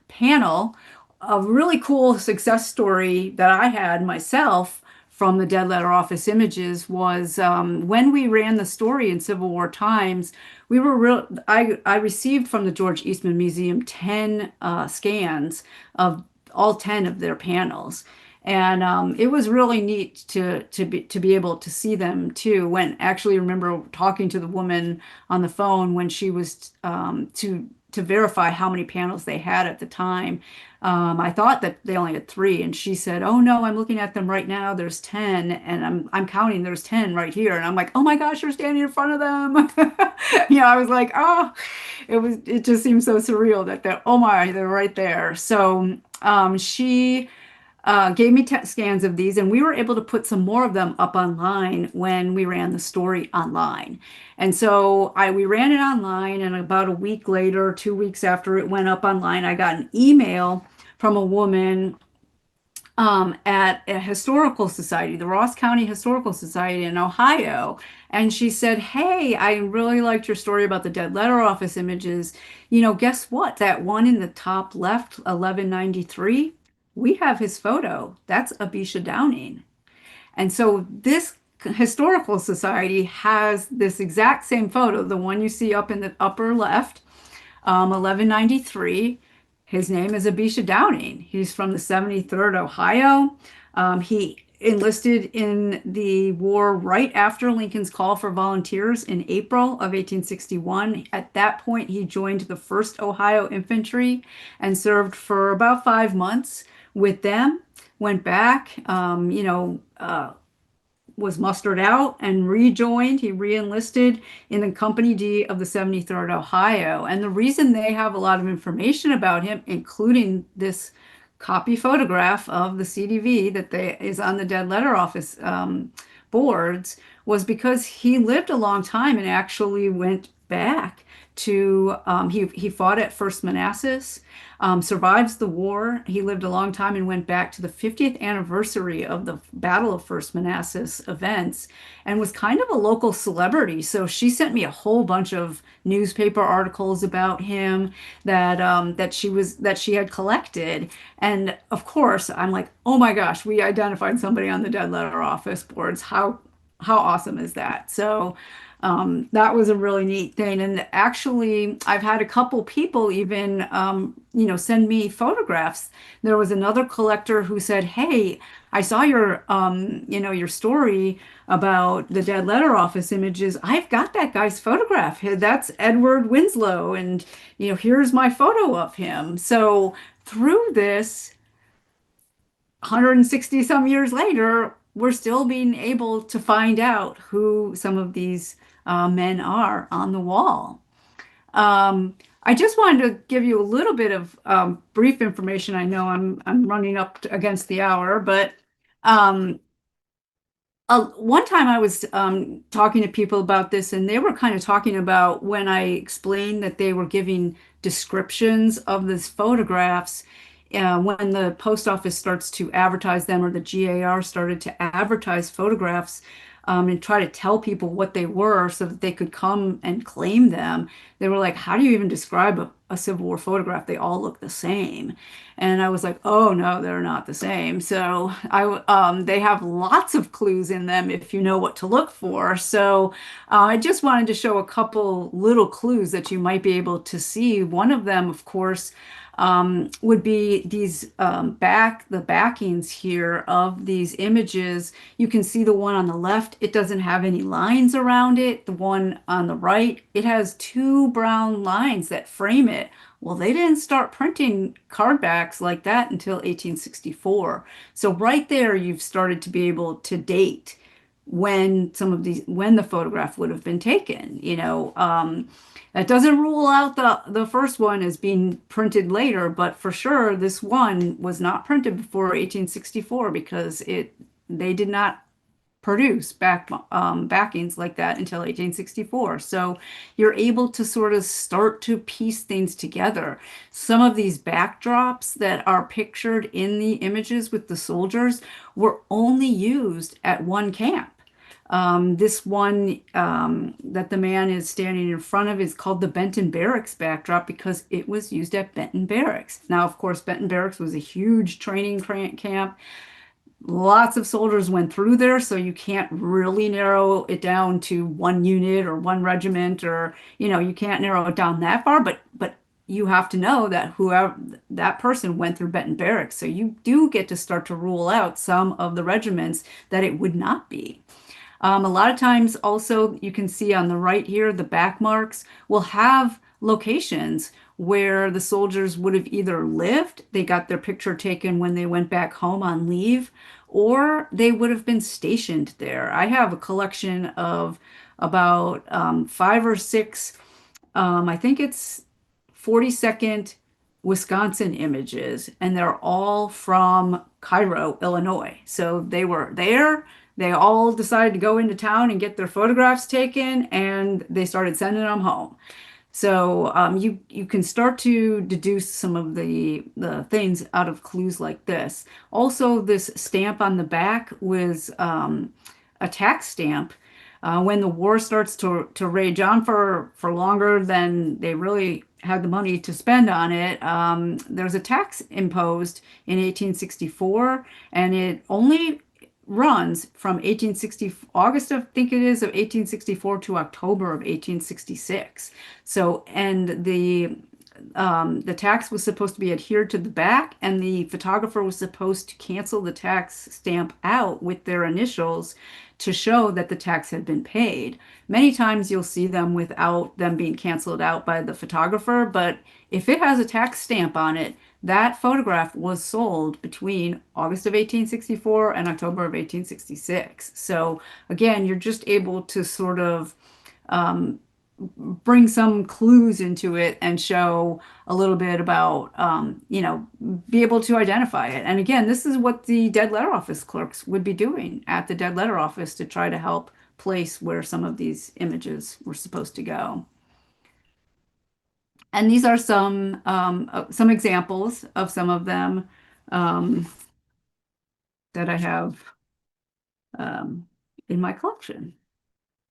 panel. A really cool success story that I had myself from the dead letter office images was when we ran the story in Civil War Times. I received from the George Eastman Museum 10 scans of all 10 of their panels. And it was really neat to be able to see them too. When actually remember talking to the woman on the phone when she was to verify how many panels they had at the time. I thought that they only had three, and she said, "Oh no, I'm looking at them right now. There's 10, and I'm counting. There's 10 right here." And I'm like, "Oh my gosh, you're standing in front of them." I was like, "Oh, it just seems so surreal that oh my, they're right there." So she gave me scans of these, and we were able to put some more of them up online when we ran the story online. And so we ran it online, and about a week later, 2 weeks after it went up online, I got an email from a woman at a historical society, the Ross County Historical Society in Ohio. And she said, "Hey, I really liked your story about the dead letter office images. Guess what? That one in the top left, 1193, we have his photo. That's Abisha Downing." And so this historical society has this exact same photo, the one you see up in the upper left, 1193. His name is Abisha Downing. He's from the 73rd Ohio. He enlisted in the war right after Lincoln's call for volunteers in April of 1861. At that point, he joined the 1st Ohio Infantry and served for about 5 months with them. Went back, was mustered out and rejoined. He re-enlisted in the Company D of the 73rd Ohio. And the reason they have a lot of information about him, including this copy photograph of the CDV is on the dead letter office boards, was because he lived a long time and actually went back to he fought at First Manassas, survives the war. He lived a long time and went back to the 50th anniversary of the Battle of First Manassas events and was kind of a local celebrity. So she sent me a whole bunch of newspaper articles about him that she had collected. And of course, I'm like, "Oh my gosh, we identified somebody on the dead letter office boards. How awesome is that?" So that was a really neat thing. And actually, I've had a couple people even, send me photographs. There was another collector who said, "Hey, I saw your story about the dead letter office images. I've got that guy's photograph. That's Edward Winslow, and here's my photo of him." So through this, 160 some years later, we're still being able to find out who some of these men are on the wall. I just wanted to give you a little bit of brief information. I know I'm running up against the hour, but um, one time I was talking to people about this, and they were kind of talking about when I explained that they were giving descriptions of these photographs. When the post office starts to advertise them, or the GAR started to advertise photographs and try to tell people what they were so that they could come and claim them, they were like, "How do you even describe a Civil War photograph? They all look the same." And I was like, "Oh no, they're not the same." So they have lots of clues in them if you know what to look for. So I just wanted to show a couple little clues that you might be able to see. One of them, of course, would be these the backings here of these images. You can see the one on the left, it doesn't have any lines around it. The one on the right, it has two brown lines that frame it. Well, they didn't start printing card backs like that until 1864. So right there, you've started to be able to date when the photograph would have been taken. That doesn't rule out the first one as being printed later, but for sure this one was not printed before 1864 because they did not produce backings like that until 1864. So you're able to sort of start to piece things together. Some of these backdrops that are pictured in the images with the soldiers were only used at one camp. This one that the man is standing in front of is called the Benton Barracks backdrop because it was used at Benton Barracks. Now, of course, Benton Barracks was a huge training camp. Lots of soldiers went through there, so you can't really narrow it down to one unit or one regiment, or you can't narrow it down that far. But you have to know that whoever that person went through Benton Barracks. So you do get to start to rule out some of the regiments that it would not be. A lot of times, also, you can see on the right here, the back marks will have locations where the soldiers would have either lived, they got their picture taken when they went back home on leave, or they would have been stationed there. I have a collection of about five or six, I think it's 42nd Wisconsin images, and they're all from Cairo, Illinois. So they were there. They all decided to go into town and get their photographs taken, and they started sending them home. So you can start to deduce some of the things out of clues like this. Also, this stamp on the back was a tax stamp. When the war starts to rage on for longer than they really had the money to spend on it, there's a tax imposed in 1864, and it only runs from 1860 August of, I think it is, of 1864 to October of 1866. So, and the tax was supposed to be adhered to the back, and the photographer was supposed to cancel the tax stamp out with their initials to show that the tax had been paid. Many times you'll see them without them being canceled out by the photographer, but if it has a tax stamp on it, that photograph was sold between August of 1864 and October of 1866. So again, you're just able to sort of bring some clues into it and show a little bit about, be able to identify it. And again, this is what the dead letter office clerks would be doing at the dead letter office to try to help place where some of these images were supposed to go. And these are some examples of some of them um, that I have um, in my collection.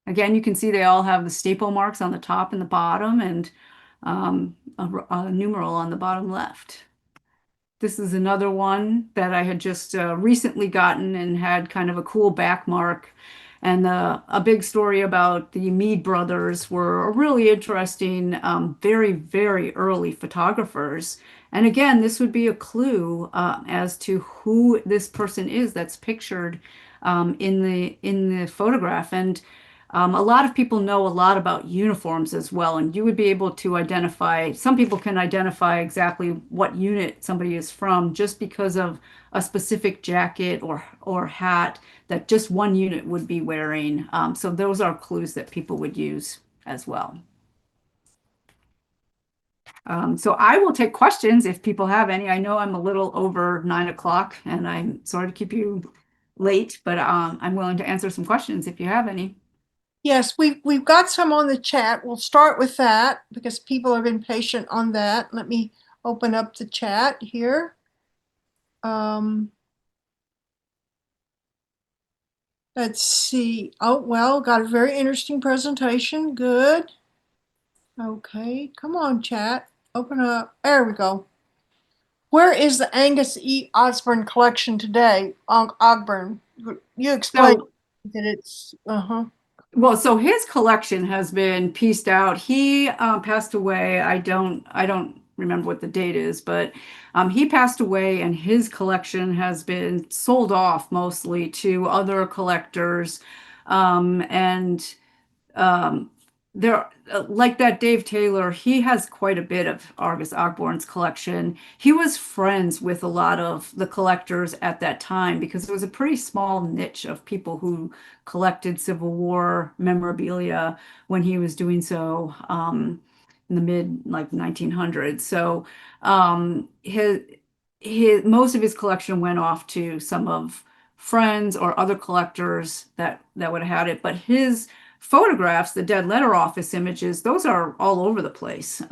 Again, you can see they all have the staple marks on the top and the bottom, and a numeral on the bottom left. This is another one that I had just recently gotten and had kind of a cool back mark. And a big story about the Mead brothers were really interesting, very, very early photographers. And again, this would be a clue as to who this person is that's pictured in the photograph. And a lot of people know a lot about uniforms as well, and you would be able to identify, some people can identify exactly what unit somebody is from just because of a specific jacket or hat that just one unit would be wearing. So those are clues that people would use as well. So I will take questions if people have any. I know I'm a little over 9 o'clock and I'm sorry to keep you late, but I'm willing to answer some questions if you have any. Yes, we've got some on the chat. We'll start with that because people have been patient on that. Let me open up the chat here. Um, let's see. Oh, well, got a very interesting presentation. Good. Okay, come on, chat. Open up. There we go. Where is the Angus E. Osborne collection today? Ogburn. You explained So that it's, uh-huh. Well, so his collection has been pieced out. He passed away. I don't remember what the date is, but he passed away, and his collection has been sold off mostly to other collectors. And um, there, like that Dave Taylor, he has quite a bit of Argus Ogborn's collection. He was friends with a lot of the collectors at that time because it was a pretty small niche of people who collected Civil War memorabilia when he was doing so in the mid like 1900s. So his most of his collection went off to some of friends or other collectors that would have had it, but his photographs, the dead letter office images, those are all over the place.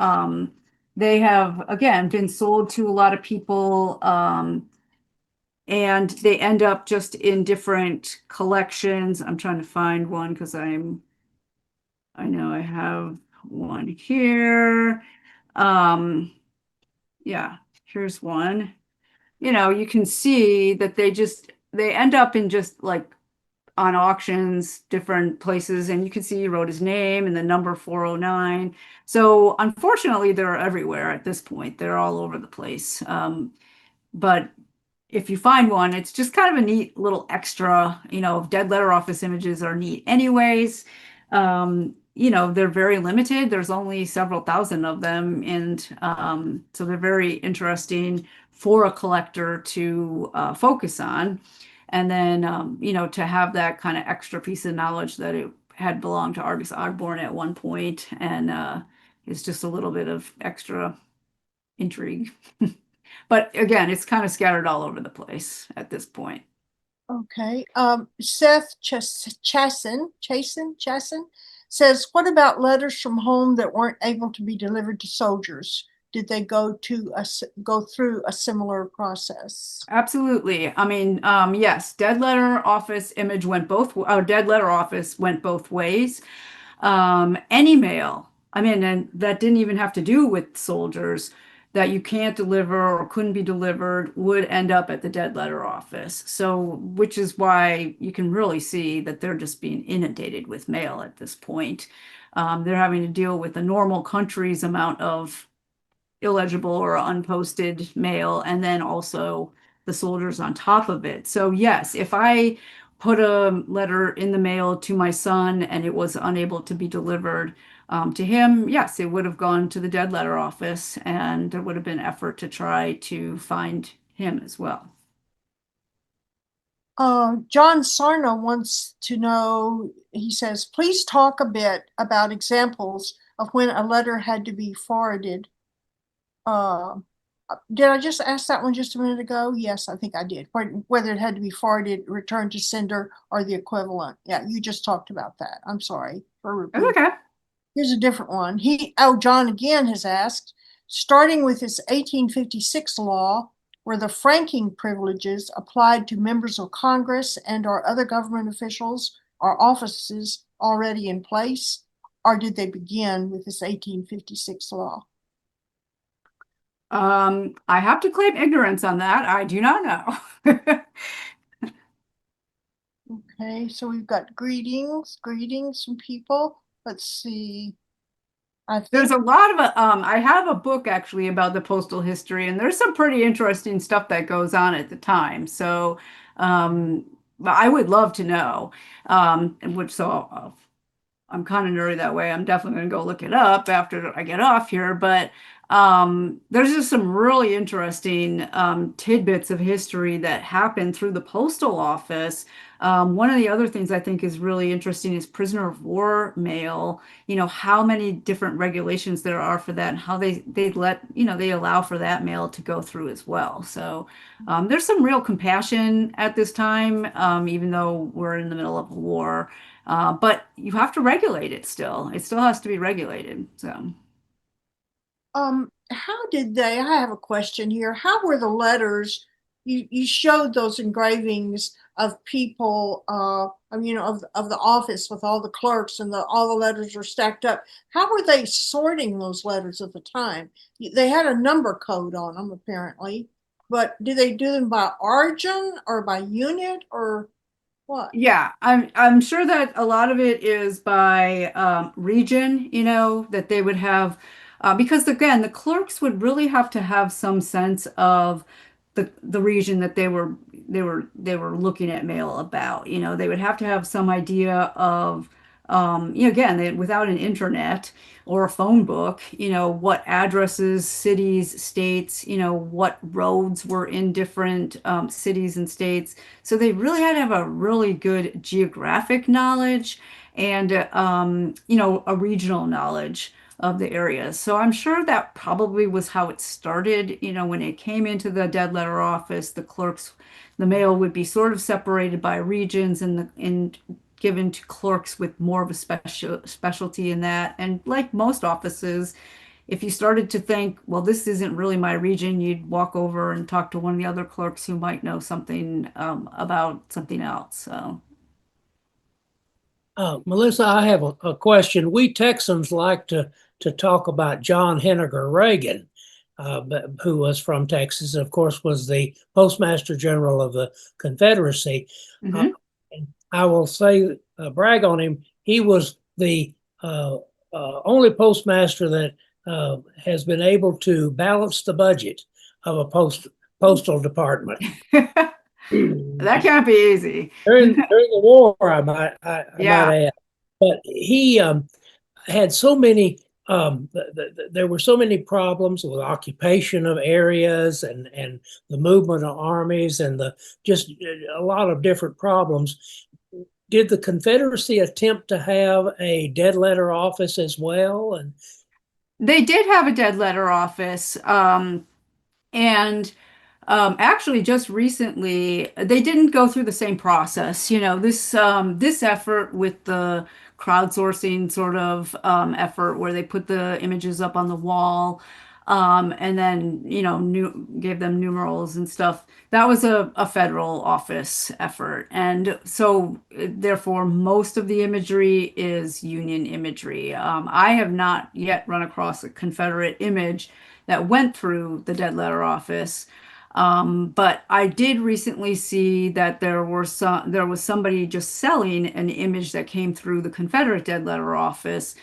They have, again, been sold to a lot of people, and they end up just in different collections. I'm trying to find one because I know I have one here. Um, yeah, here's one. You know, you can see that they end up in just like on auctions, different places, and you can see he wrote his name and the number 409. So unfortunately, they're everywhere at this point. They're all over the place. But if you find one, it's just kind of a neat little extra. Dead letter office images are neat anyways. They're very limited. There's only several thousand of them, and so they're very interesting for a collector to focus on. And then, to have that kind of extra piece of knowledge that it had belonged to Argus Ogborn at one point, and it's just a little bit of extra intrigue. But again, it's kind of scattered all over the place at this point. Okay. Seth Chasen says, what about letters from home that weren't able to be delivered to soldiers? Did they go through a similar process? Absolutely. I mean, yes, dead letter office went both ways. Any mail, I mean, and that didn't even have to do with soldiers that you can't deliver or couldn't be delivered would end up at the dead letter office. So, which is why you can really see that they're just being inundated with mail at this point. They're having to deal with the normal country's amount of illegible or unposted mail, and then also the soldiers on top of it. So, yes, if I put a letter in the mail to my son and it was unable to be delivered to him, yes, it would have gone to the dead letter office, and there would have been effort to try to find him as well. John Sarna wants to know, he says, please talk a bit about examples of when a letter had to be forwarded. Uh, did I just ask that one just a minute ago? Yes, I think I did. Whether it had to be forwarded, returned to sender, or the equivalent. Yeah, you just talked about that. I'm sorry for That's repeating. okay. Here's a different one. John again has asked, starting with his 1856 law, were the franking privileges applied to members of Congress and or other government officials or offices already in place, or did they begin with this 1856 law? I have to claim ignorance on that. I do not know. Okay, so we've got greetings from people. Let's see. I There's think, a lot of I have a book actually about the postal history, and there's some pretty interesting stuff that goes on at the time. So, but I would love to know. I'm kind of nerdy that way. I'm definitely going to go look it up after I get off here. But there's just some really interesting tidbits of history that happened through the postal office. One of the other things I think is really interesting is prisoner of war mail. How many different regulations there are for that, and how they allow for that mail to go through as well. So there's some real compassion at this time, even though we're in the middle of a war. But you have to regulate it still. It still has to be regulated. So, how did they, I have a question here. How were the letters, you showed those engravings of people, of the office with all the clerks and all the letters are stacked up. How were they sorting those letters at the time? They had a number code on them apparently, but do they do them by origin or by unit or what? yeah, I'm sure that a lot of it is by region, that they would have because again, the clerks would really have to have some sense of the region that they were looking at mail about. They would have to have some idea of again, without an internet or a phone book, what addresses, cities, states, what roads were in different cities and states. So they really had to have a really good geographic knowledge and, a regional knowledge of the areas. So I'm sure that probably was how it started. When it came into the dead letter office, the mail would be sort of separated by regions and given to clerks with more of a specialty in that. And like most offices, if you started to think, well, this isn't really my region, you'd walk over and talk to one of the other clerks who might know something about something else. So, Melissa, I have a question. We Texans like to talk about John Henniger Reagan, who was from Texas, and of course was the Postmaster General of the Confederacy. Uh, mhm. I will say, brag on him. He was the uh, only postmaster that has been able to balance the budget of a postal department. That can't be easy. During the war, I might Yeah. add, but he had so many. There were so many problems with occupation of areas and the movement of armies and the just a lot of different problems. Did the Confederacy attempt to have a dead letter office as well? And They did have a dead letter office. And actually, just recently, they didn't go through the same process. This effort with the crowdsourcing sort of effort where they put the images up on the wall, and then gave them numerals and stuff. That was a federal office effort, and so therefore most of the imagery is Union imagery. I have not yet run across a Confederate image that went through the dead letter office. But I did recently see that there was somebody just selling an image that came through the Confederate dead letter office.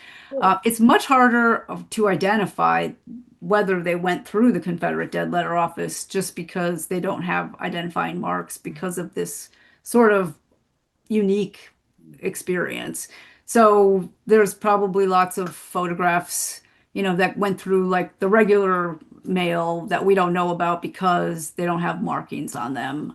It's much harder to identify whether they went through the Confederate dead letter office just because they don't have identifying marks because of this sort of unique experience. So there's probably lots of photographs, that went through like the regular mail that we don't know about because they don't have markings on them.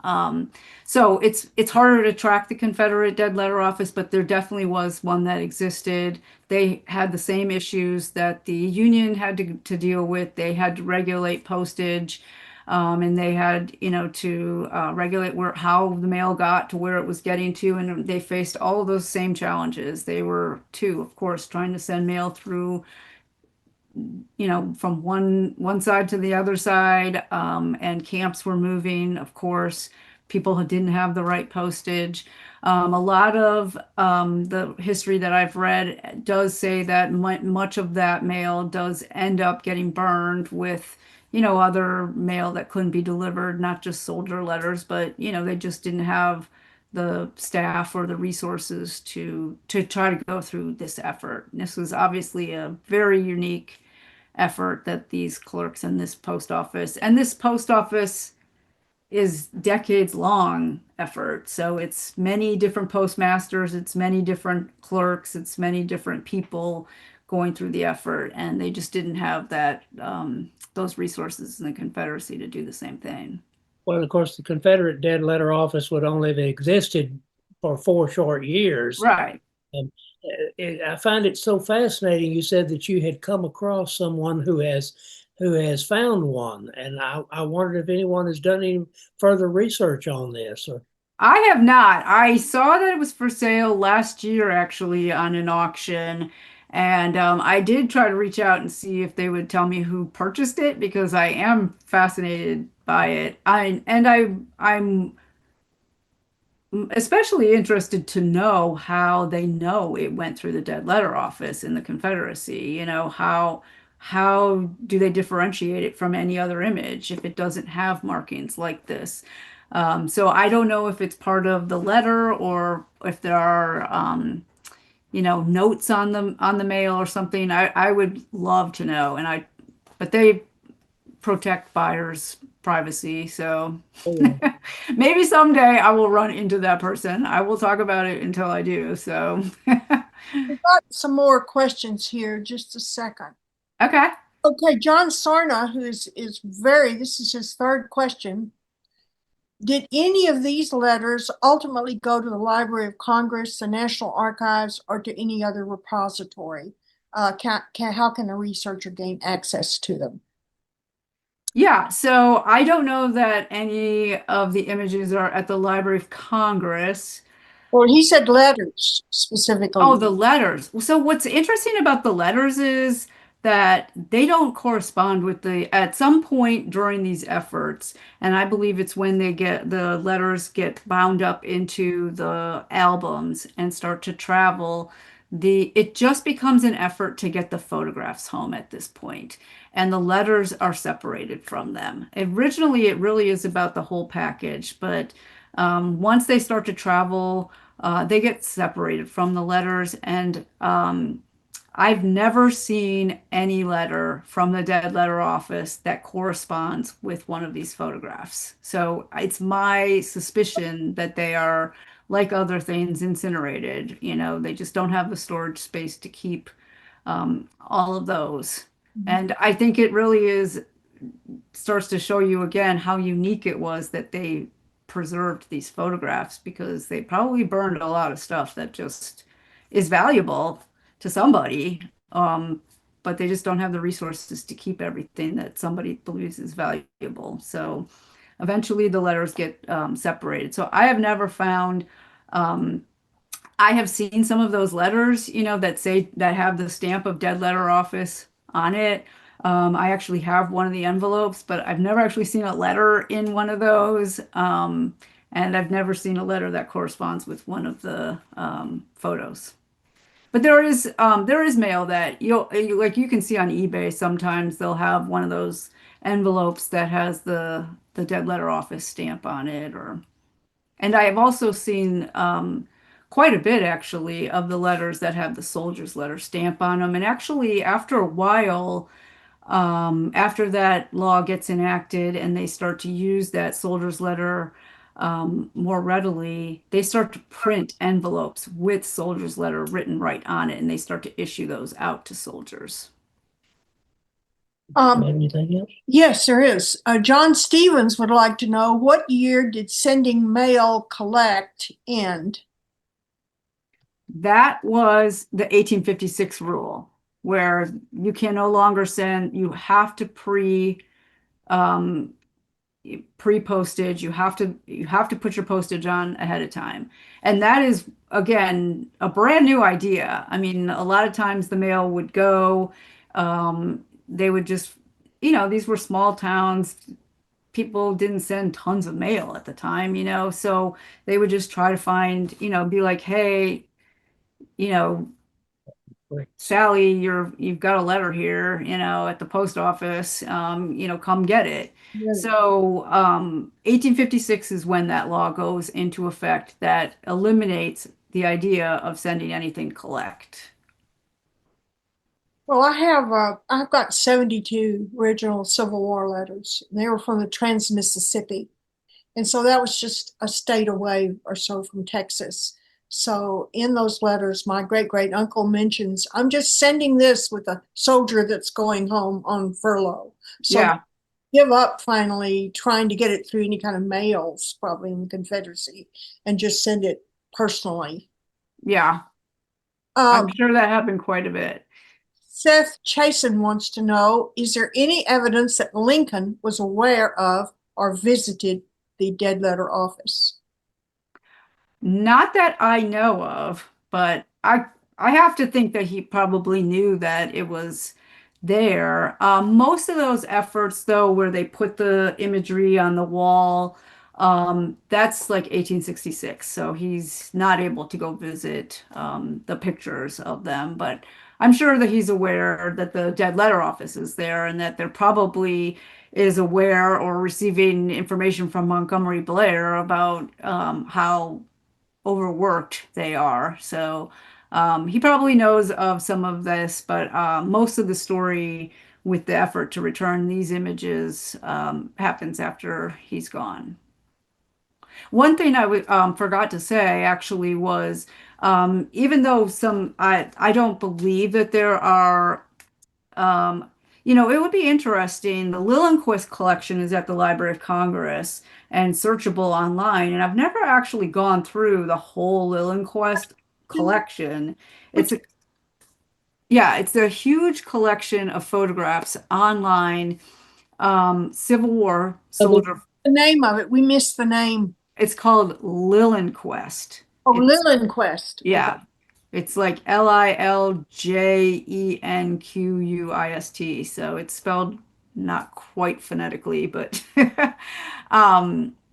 So it's harder to track the Confederate dead letter office, but there definitely was one that existed. They had the same issues that the Union had to deal with. They had to regulate postage. And they had, to regulate how the mail got to where it was getting to, and they faced all of those same challenges. They were too, of course, trying to send mail through, from one side to the other side, and camps were moving, of course. People who didn't have the right postage. A lot of the history that I've read does say that much of that mail does end up getting burned with, other mail that couldn't be delivered, not just soldier letters, but, they just didn't have the staff or the resources to try to go through this effort. And this was obviously a very unique effort that these clerks in this post office is decades long effort. So it's many different postmasters, it's many different clerks, it's many different people going through the effort, and they just didn't have those resources in the Confederacy to do the same thing. well, of course, the Confederate dead letter office would only have existed for 4 short years. Right. Um, I find it so fascinating. You said that you had come across someone who has found one, and I wondered if anyone has done any further research on this. Or I have not. I saw that it was for sale last year, actually, on an auction. And I did try to reach out and see if they would tell me who purchased it because I am fascinated by it. I'm especially interested to know how they know it went through the dead letter office in the Confederacy. How do they differentiate it from any other image if it doesn't have markings like this? So I don't know if it's part of the letter or if there are notes on the mail or something. I would love to know, but they protect buyers' privacy, so oh, maybe someday I will run into that person. I will talk about it until I do. So, We've got some more questions here. Just a second. okay. Okay, John Sarna, this is his third question. Did any of these letters ultimately go to the Library of Congress, the National Archives, or to any other repository? How can a researcher gain access to them? Yeah, so I don't know that any of the images are at the Library of Congress. Well, he said letters Oh, specifically. the letters. So what's interesting about the letters is that they don't correspond with at some point during these efforts, and I believe it's when the letters get bound up into the albums and start to travel, it just becomes an effort to get the photographs home at this point, and the letters are separated from them. Originally, it really is about the whole package, but once they start to travel, they get separated from the letters. And I've never seen any letter from the dead letter office that corresponds with one of these photographs. So it's my suspicion that they are, like other things, incinerated. They just don't have the storage space to keep all of those. And I think it really starts to show you again how unique it was that they preserved these photographs, because they probably burned a lot of stuff that just is valuable to somebody. But they just don't have the resources to keep everything that somebody believes is valuable. So eventually the letters get separated. So I have never found, I have seen some of those letters, that say that have the stamp of dead letter office on it. I actually have one of the envelopes, but I've never actually seen a letter in one of those. And I've never seen a letter that corresponds with one of the photos. But there is mail that like you can see on eBay. Sometimes they'll have one of those envelopes that has the dead letter office stamp on it, or and I have also seen quite a bit actually of the letters that have the soldier's letter stamp on them. And actually, after a while, after that law gets enacted and they start to use that soldier's letter more readily, they start to print envelopes with soldier's letter written right on it, and they start to issue those out to soldiers. Anything else? Yes, there is. John Stevens would like to know, what year did sending mail collect end? That was the 1856 rule, where you can no longer send, you have to um, pre-postage, you have to put your postage on ahead of time. And that is again a brand new idea. I mean, a lot of times the mail would go, they would just, these were small towns. People didn't send tons of mail at the time, so they would just try to find, be like, hey, you know, Right. Sally, you've got a letter here, at the post office. Come get it. So, 1856 is when that law goes into effect that eliminates the idea of sending anything collect. Well, I've got 72 original Civil War letters. They were from the Trans-Mississippi. And so that was just a state away or so from Texas. So in those letters, my great great uncle mentions, I'm just sending this with a soldier that's going home on furlough. So Yeah, give up finally trying to get it through any kind of mails, probably in the Confederacy, and just send it personally. yeah. I'm Um, sure that happened quite a bit. Seth Chasen wants to know, is there any evidence that Lincoln was aware of or visited the dead letter office? Not that I know of, but I have to think that he probably knew that it was there. Most of those efforts, though, where they put the imagery on the wall, that's like 1866. So he's not able to go visit the pictures of them. But I'm sure that he's aware that the dead letter office is there, and that there probably is aware or receiving information from Montgomery Blair about how overworked they are. So he probably knows of some of this, but most of the story with the effort to return these images happens after he's gone. One thing I forgot to say actually was, even though I don't believe that there are, um, it would be interesting. The Lillenquist collection is at the Library of Congress and searchable online, and I've never actually gone through the whole Lillenquist collection. It's Which a Yeah, it's a huge collection of photographs online, Civil War soldier. the name of it? We missed the name. It's called Lillenquest. Oh, It's Lillenquest. Okay. Yeah, it's like Liljenquist. So it's spelled not quite phonetically, but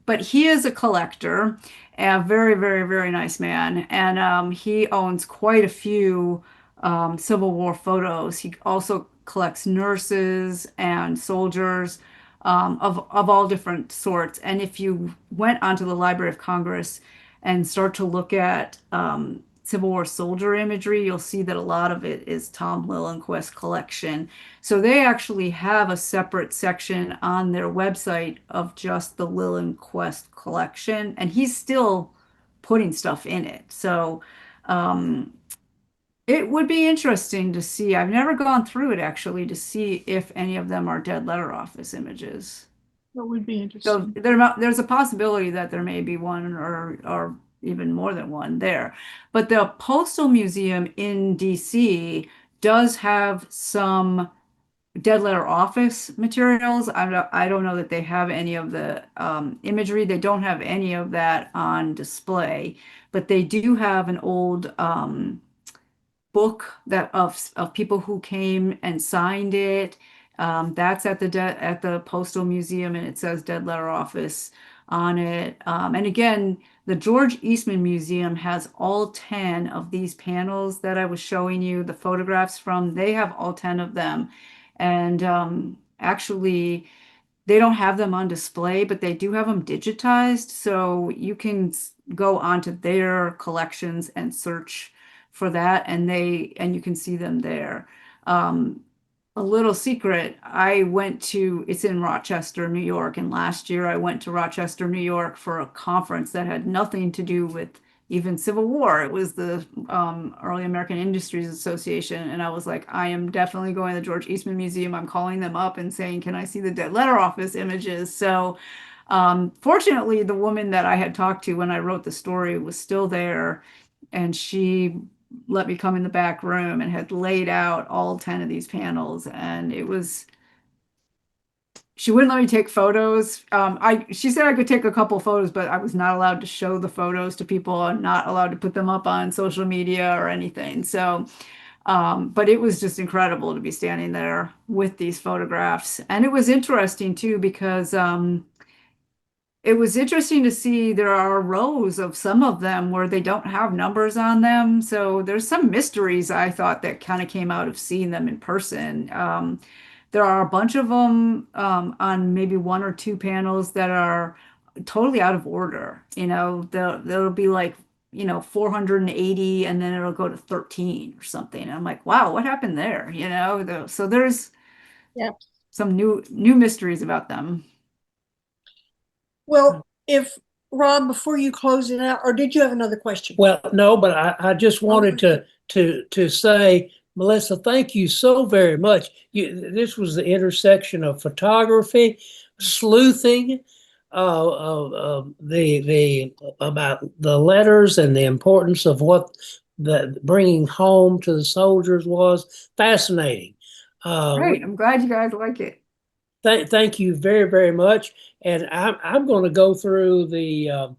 but he is a collector, a very, very, very nice man, and he owns quite a few Civil War photos. He also collects nurses and soldiers of all different sorts. And if you went onto the Library of Congress and start to look at Civil War soldier imagery, you'll see that a lot of it is Tom Lillenquist's collection. So they actually have a separate section on their website of just the Lillenquist collection, and he's still putting stuff in it. So um, it would be interesting to see. I've never gone through it actually to see if any of them are dead letter office images. That would be So interesting. there's a possibility that there may be one or even more than one there. But the Postal Museum in DC does have some dead letter office materials. I don't know that they have any of the imagery. They don't have any of that on display, but they do have an old book that of people who came and signed it. That's at the Postal Museum, and it says Dead Letter Office on it. And again, the George Eastman Museum has all 10 of these panels that I was showing you the photographs from. They have all 10 of them, and actually. They don't have them on display, but they do have them digitized. So you can go onto their collections and search for that, and you can see them there. Um, a little secret, it's in Rochester, New York, and last year I went to Rochester, New York for a conference that had nothing to do with even Civil War. It was the Early American Industries Association, and I was like, I am definitely going to the George Eastman Museum. I'm calling them up and saying, can I see the dead letter office images? So, fortunately, the woman that I had talked to when I wrote the story was still there, and she let me come in the back room and had laid out all 10 of these panels, and she wouldn't let me take photos. She said I could take a couple photos, but I was not allowed to show the photos to people and not allowed to put them up on social media or anything. So, but it was just incredible to be standing there with these photographs. And it was interesting too, because it was interesting to see there are rows of some of them where they don't have numbers on them. So there's some mysteries I thought that kind of came out of seeing them in person. There are a bunch of them on maybe one or two panels that are totally out of order. There'll be like, 480 and then it'll go to 13 or something. And I'm like, wow, what happened there? So there's Yeah. some new mysteries about them. Well, if Rob, before you close it out, or did you have another question? Well, no, but I just wanted Okay. to say, Melissa, thank you so very much. This was the intersection of photography, sleuthing, the about the letters and the importance of what the bringing home to the soldiers was fascinating. Right. I'm glad you guys like it. Thank you very, very much. And I'm going to go through the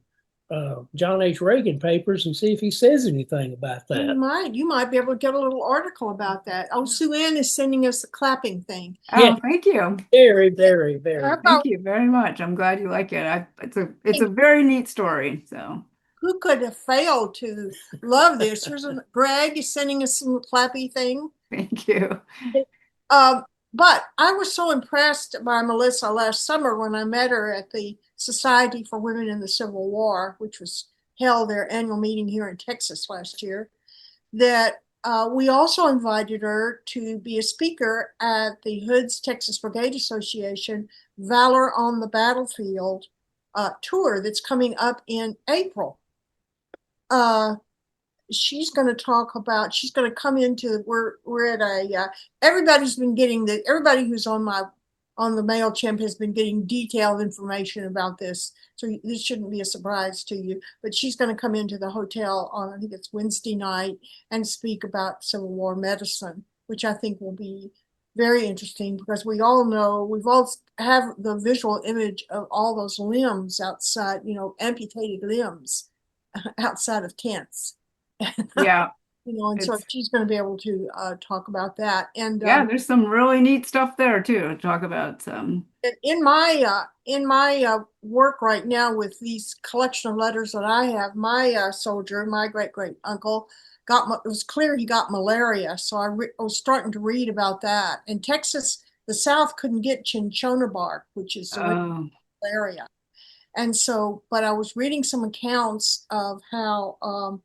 John H. Reagan papers and see if he says anything about that. You might be able to get a little article about that. Oh, Sue Ann is sending us the clapping thing. Yeah, Oh, thank you. very, very, very. How Thank about you very much. I'm glad you like it. It's a very neat story. So who could have failed to love this? Greg is sending us some clappy thing. thank you. Um, but I was so impressed by Melissa last summer when I met her at the Society for Women in the Civil War, which was held their annual meeting here in Texas last year, that we also invited her to be a speaker at the Hoods Texas Brigade Association Valor on the Battlefield tour that's coming up in April. She's going to talk about, she's going to come into, we're at a, everybody who's on the MailChimp has been getting detailed information about this. So this shouldn't be a surprise to you, but she's going to come into the hotel on, I think it's Wednesday night, and speak about Civil War medicine, which I think will be very interesting because we all know, we've all have the visual image of all those limbs outside, amputated limbs outside of tents. Yeah, And so it's she's going to be able to talk about that. And yeah, there's some really neat stuff there too to talk about. in my work right now with these collection of letters that I have, my soldier, my great great uncle, it was clear he got malaria. So I was starting to read about that. In Texas, the South couldn't get cinchona bark, which is the Oh, malaria. And so, but I was reading some accounts of how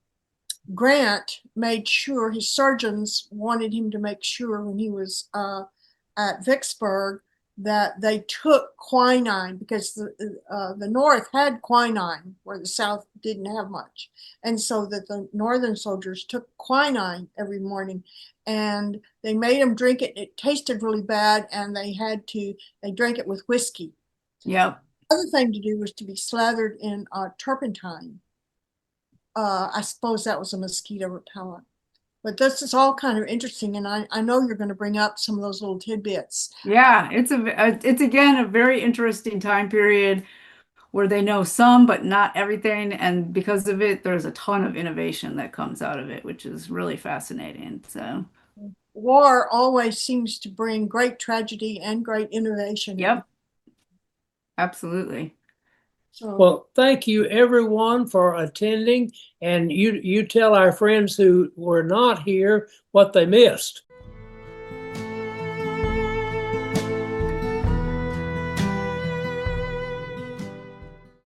Grant made sure his surgeons wanted him to make sure when he was at Vicksburg that they took quinine because the North had quinine where the South didn't have much. And so that the Northern soldiers took quinine every morning and they made them drink it. It tasted really bad and they drank it with whiskey. Yep. The other thing to do was to be slathered in turpentine. I suppose that was a mosquito repellent. But this is all kind of interesting, and I know you're going to bring up some of those little tidbits. Yeah, it's again a very interesting time period where they know some but not everything, and because of it, there's a ton of innovation that comes out of it, which is really fascinating. So, War always seems to bring great tragedy and great innovation. yep, absolutely. So Well, thank you everyone for attending, and you tell our friends who were not here what they missed.